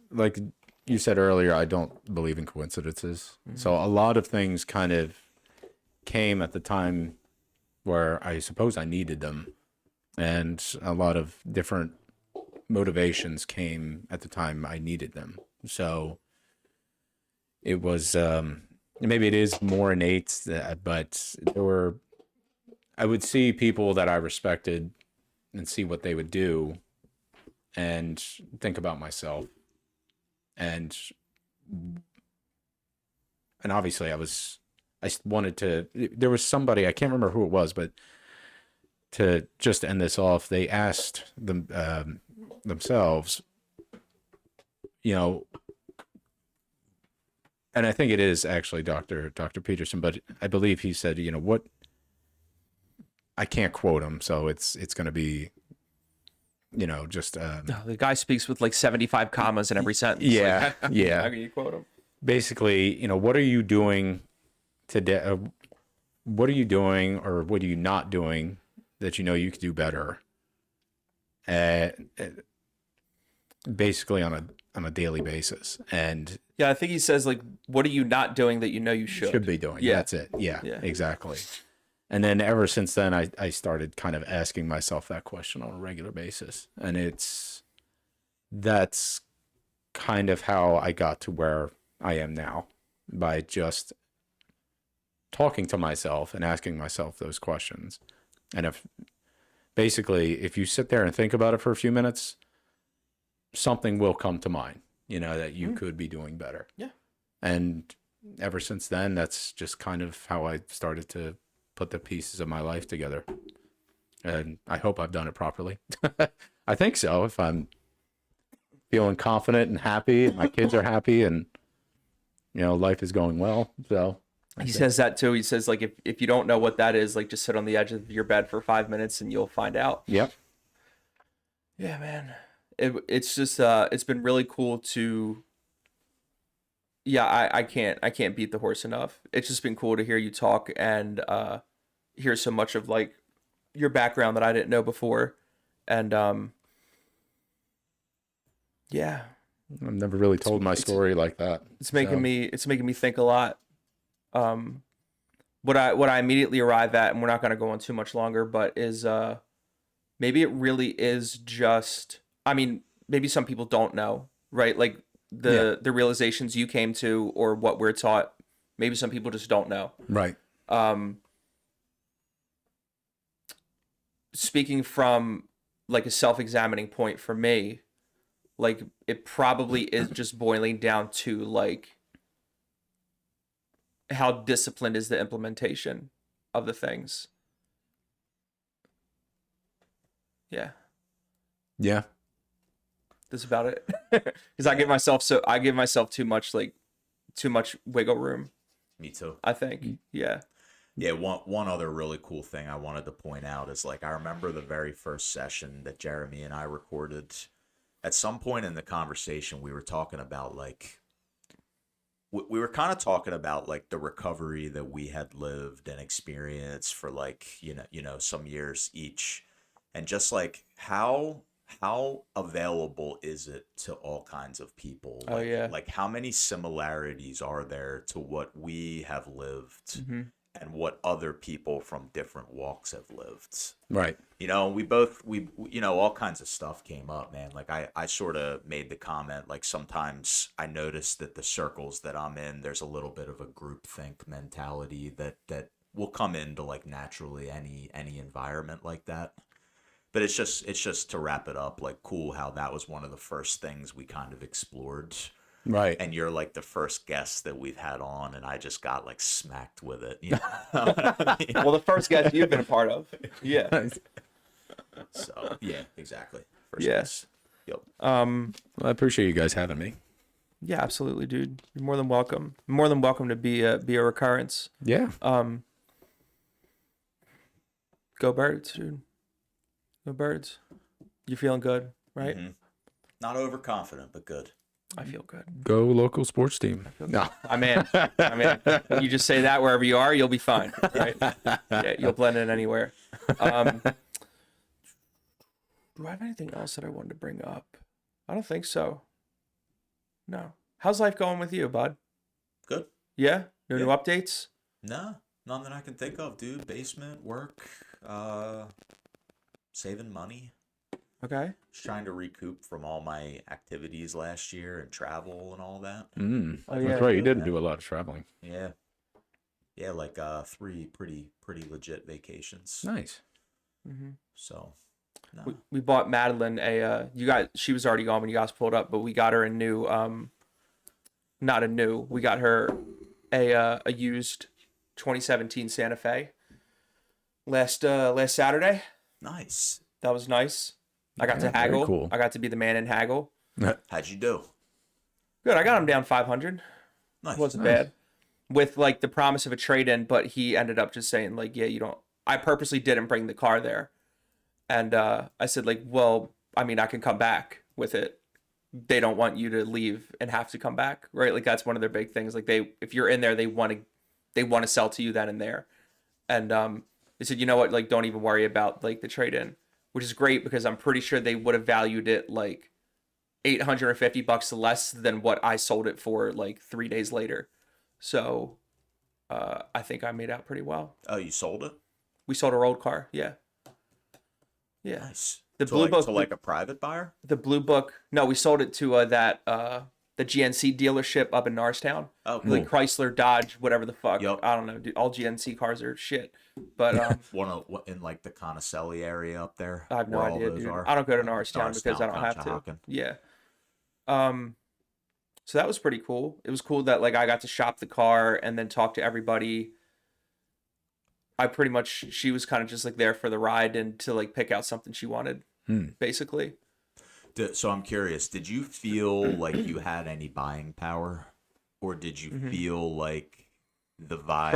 like you said earlier, I don't believe in coincidences. So a lot of things kind of came at the time where I suppose I needed them, and a lot of different motivations came at the time I needed them. So it was maybe it is more innate, but I would see people that I respected and see what they would do and think about myself. And obviously I wanted to, there was somebody, I can't remember who it was, but to just end this off, they asked them themselves, you know, and I think it is actually Dr. Peterson, but I believe he said, you know, what, I can't quote him, so it's going to be, you know, just The guy speaks with like 75 commas in every sentence. yeah, Like, yeah. how can you quote him? Basically, you know, what are you doing today? What are you doing, or what are you not doing that you know you could do better? Basically on a daily basis, and Yeah, I think he says like, "What are you not doing that you know you should?" be doing. Yeah. That's it. Yeah, Yeah. exactly. And then ever since then, I started kind of asking myself that question on a regular basis, and that's kind of how I got to where I am now, by just talking to myself and asking myself those questions. And if you sit there and think about it for a few minutes, something will come to mind, you know, that you could be doing better. Yeah. And ever since then, that's just kind of how I started to put the pieces of my life together. And I hope I've done it properly. I think so. If I'm feeling confident and happy, and my kids are happy, and, you know, life is going well. So he says that too. He says like, if you don't know what that is, like just sit on the edge of your bed for 5 minutes and you'll find out. Yep. Yeah, man. It's just it's been really cool to. Yeah, I can't beat the horse enough. It's just been cool to hear you talk and hear so much of like your background that I didn't know before, and yeah, I've never really told my story like that. it's making me think a lot. What I immediately arrive at, and we're not going to go on too much longer, but is maybe it really is just. I mean, maybe some people don't know, right? Like the realizations you came to, or what we're taught. Maybe some people just don't know. Right. speaking from like a self-examining point for me, like it probably is just boiling down to like how disciplined is the implementation of the things. Yeah. Yeah. That's about it. Because I give myself too much wiggle room, Me too. I think. Yeah. Yeah, one other really cool thing I wanted to point out is like I remember the very first session that Jeremy and I recorded. At some point in the conversation, we were talking about like we were kind of talking about like the recovery that we had lived and experienced for like some years each, and just like how available is it to all kinds of people? Oh, Like, yeah. like how many similarities are there to what we have lived and what other people from different walks have lived? Right. We all kinds of stuff came up, man. Like I sort of made the comment, like sometimes I notice that the circles that I'm in, there's a little bit of a groupthink mentality that will come into like naturally any environment like that. But it's just to wrap it up, like cool how that was one of the first things we kind of explored. Right. And you're like the first guest that we've had on, and I just got like smacked with it. Well, the first guest you've been a part of. Yeah. So yeah, exactly. First Yeah. guest. Yep. Well, I appreciate you guys having me. Yeah, absolutely, dude. You're more than welcome. More than welcome to be a recurrence. Yeah. Go Birds, dude. Go Birds. You feeling good, right? Mhm. Not overconfident, but good. I feel good. Go local sports team. No. I'm in. You just say that wherever you are, you'll be fine, right? Yeah, you'll blend in anywhere. Do I have anything else that I wanted to bring up? I don't think so. No. How's life going with you, bud? Good. Yeah? No new Yeah. updates? No, none that I can think of, dude. Basement, work, saving money. Okay. Just trying to recoup from all my activities last year and travel and all that. Oh, yeah. That's right. You didn't do a lot of traveling. Yeah. Yeah, like 3 pretty legit vacations. Nice. So, no. We bought Madeline she was already gone when you guys pulled up, but we got her we got her a used 2017 Santa Fe last Saturday. Nice. That was nice. I got Yeah, to very haggle. cool. I got to be the man in haggle. How'd you do? Good. I got him down 500. Nice. Wasn't bad. With like the promise of a trade-in, but he ended up just saying like, yeah, you don't. I purposely didn't bring the car there, and I said like, well, I mean, I can come back with it. They don't want you to leave and have to come back, right? Like that's one of their big things. Like if you're in there, they want to sell to you then and there, and they said, you know what, like don't even worry about like the trade-in, which is great because I'm pretty sure they would have valued it like $850 less than what I sold it for like 3 days later. So I think I made out pretty well. Oh, you sold it? We sold our old car. Yeah. Yeah. Nice. The to blue book. To like a private buyer? The blue book. No, we sold it to the GNC dealership up in Norristown. Oh, cool. Like Chrysler, Dodge, whatever the fuck. Yep. I don't know. Dude, all GNC cars are shit. But In like the Conocelli area up there. I have no where all idea, those dude. are? I don't go to Norristown because I don't have to. Conshohocken. Yeah. So that was pretty cool. It was cool that like I got to shop the car and then talk to everybody. She was kind of just like there for the ride and to like pick out something she wanted, basically. So I'm curious, did you feel like you had any buying power, or did you feel like the vibe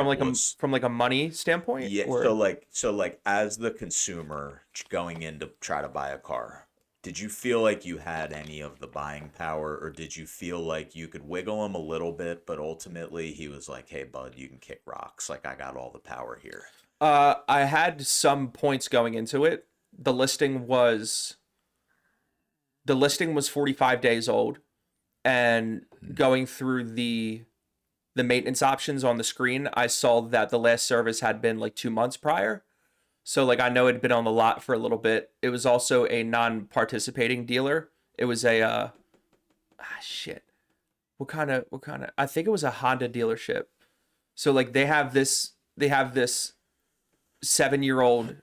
from like a money standpoint? Yeah. Or... So like as the consumer going in to try to buy a car, did you feel like you had any of the buying power, or did you feel like you could wiggle him a little bit, but ultimately he was like, "Hey, bud, you can kick rocks. Like I got all the power here." I had some points going into it. The listing was 45 days old, and going through the maintenance options on the screen, I saw that the last service had been like 2 months prior. So like I know it had been on the lot for a little bit. It was also a non-participating dealer. It was a What kind of I think it was a Honda dealership. So like they have this 7-year-old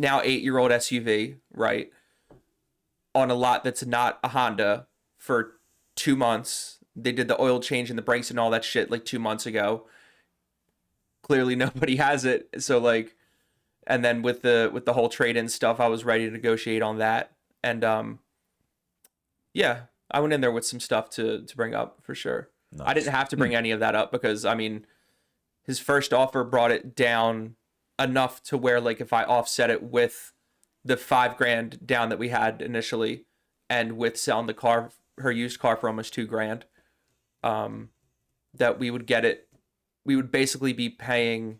now 8-year-old SUV, right, on a lot that's not a Honda for 2 months. They did the oil change and the brakes and all that shit like 2 months ago. Clearly nobody has it. So like, and then with the whole trade-in stuff, I was ready to negotiate on that. And yeah, I went in there with some stuff to bring up for sure. Nice. I didn't have to bring any of that up because I mean, his first offer brought it down enough to where like if I offset it with the $5,000 down that we had initially, and with selling the car, her used car for almost $2,000, that we would get it. We would basically be paying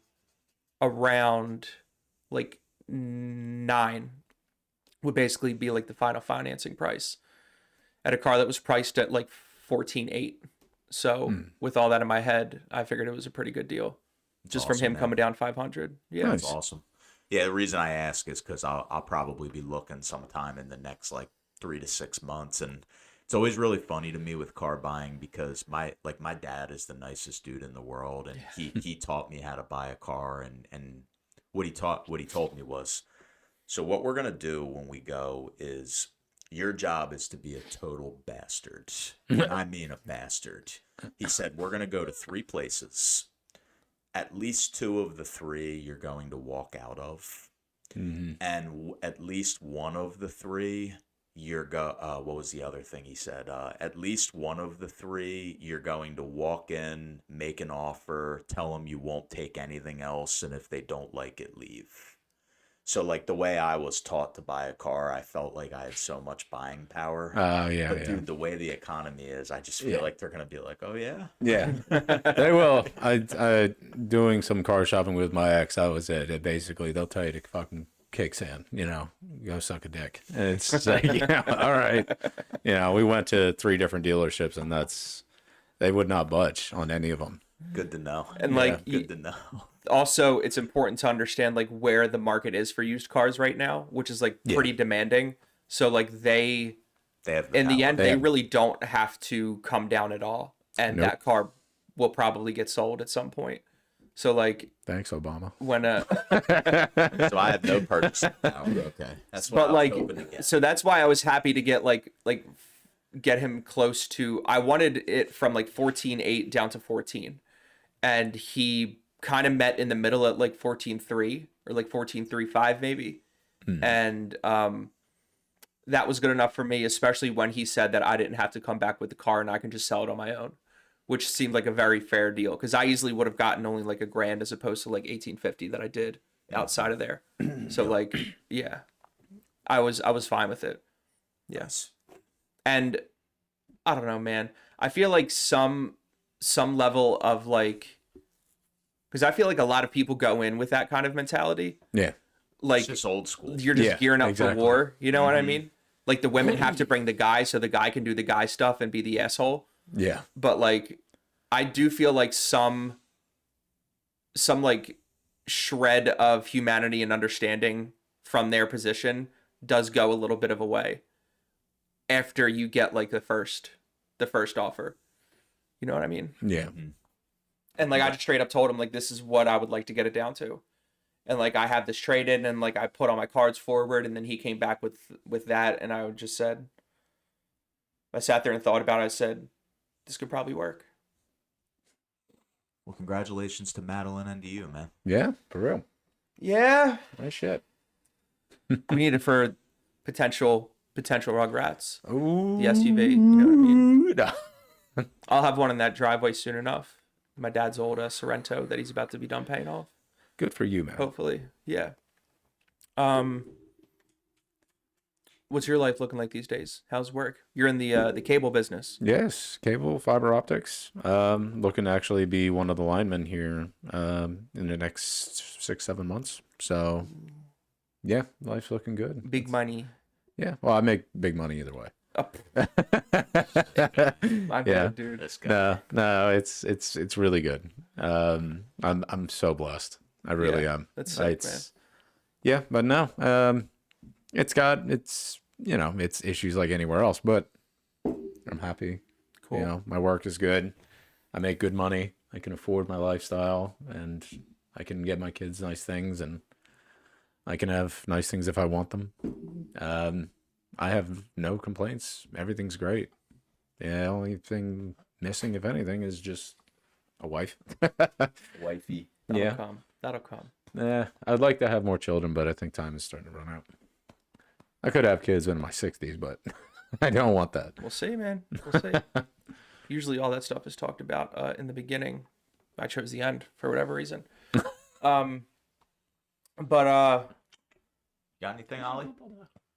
around like 9 would basically be like the final financing price at a car that was priced at like 14.8. So with all that in my head, I figured it was a pretty good deal. Just awesome, from him man. coming down 500. Yeah. Nice. That's awesome. Yeah, the reason I ask is because I'll probably be looking sometime in the next like 3 to 6 months, and it's always really funny to me with car buying because my dad is the nicest dude in the world, and he taught me how to buy a car, and what he told me was, so what we're gonna do when we go is your job is to be a total bastard. And I mean a bastard. He said, we're gonna go to 3 places. At least 2 of the 3 you're going to walk out of, and at least 1 of the 3 what was the other thing he said? At least 1 of the 3 you're going to walk in, make an offer, tell them you won't take anything else, and if they don't like it, leave. So like the way I was taught to buy a car, I felt like I had so much buying power. Oh, yeah, But yeah. dude, the way the economy is, I just feel like they're gonna be like, oh yeah. Yeah, they will. I doing some car shopping with my ex. That was it. Basically, they'll tell you to fucking kick sand. Go suck a dick. And it's just like, yeah, all right. We went to 3 different dealerships, and they would not budge on any of them. Good to know. And like, Good to know. also it's important to understand like where the market is for used cars right now, which is like pretty demanding. So like they have in the power. end, they really don't have to come down at all. And Nope. that car will probably get sold at some point. So like Thanks, Obama. when So I have no purchasing power. Okay, that's what but I was like hoping to get. so that's why I was happy to get get him close to, I wanted it from like 14.8 down to 14, and he kind of met in the middle at like 14.3 or like 14.35 maybe. And that was good enough for me, especially when he said that I didn't have to come back with the car and I can just sell it on my own, which seemed like a very fair deal because I easily would have gotten only like $1,000 as opposed to like 1850 that I did outside of there. So like, yeah, I was fine with it. Yes. And I don't know, man. I feel like some level of like, because I feel like a lot of people go in with that kind of mentality. Yeah. Like It's just old school. you're just Yeah, gearing up exactly. for war. You know what I mean? Like the women have to bring the guy so the guy can do the guy stuff and be the asshole. Yeah. But like, I do feel like some like shred of humanity and understanding from their position does go a little bit of a way after you get like the first offer. You know what I mean? Yeah. And like I just straight up told him like this is what I would like to get it down to. And like I have this trade in and like I put all my cards forward, and then he came back with that, and I just said, I sat there and thought about it. I said, this could probably work. Well, congratulations to Madeline and to you, man. Yeah, for real. Yeah. Nice shit. We need it for potential Rugrats. Ooh. The SUV, you know what I mean? No. I'll have one in that driveway soon enough. My dad's old Sorrento that he's about to be done paying off. Good for you, man. Hopefully. Yeah. What's your life looking like these days? How's work? You're in the cable business. Yes, cable, fiber optics. Looking to actually be one of the linemen here in the next 6-7 months. So, yeah, life's looking good. Big money. Yeah, well, I make big money either way. Oh, my Yeah. bad, dude. This guy. No, it's really good. I'm so blessed. I really am. That's sick, It's yeah, but no, it's it's issues like anywhere else, but I'm happy. Cool. My work is good. I make good money. I can afford my lifestyle, and I can get my kids nice things, and I can have nice things if I want them. I have no complaints. Everything's great. The only thing missing, if anything, is just a wife. Wifey. That'll come. That'll come. Yeah, I'd like to have more children, but I think time is starting to run out. I could have kids in my 60s, but I don't want that. We'll see, man. We'll see. Usually all that stuff is talked about in the beginning. I chose the end for whatever reason. But Got anything, Ollie?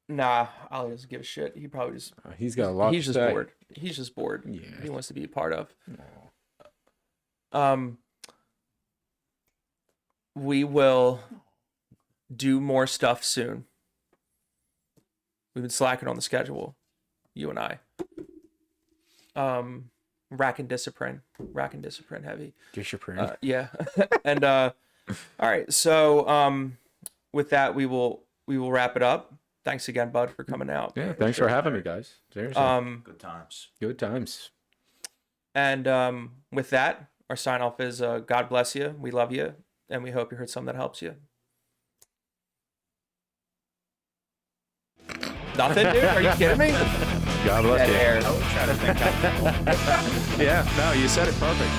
nah, Ollie doesn't give a shit. He probably just He's got a lot he's to just say. bored. He's just bored. Yeah. He wants to be a part of. Aw. We will do more stuff soon. We've been slacking on the schedule, you and I. Rack and discipline heavy. Discipline. Yeah. And all right, so with that we will wrap it up. Thanks again, Bud, for coming out. Yeah, thanks for having me, guys. Seriously. Good times. Good times. And with that, our sign off is God bless you. We love you, and we hope you heard something that helps you. Nothing, dude? Are you kidding me? God bless Dead you. air. I was trying to think. Yeah, no, you said it perfect.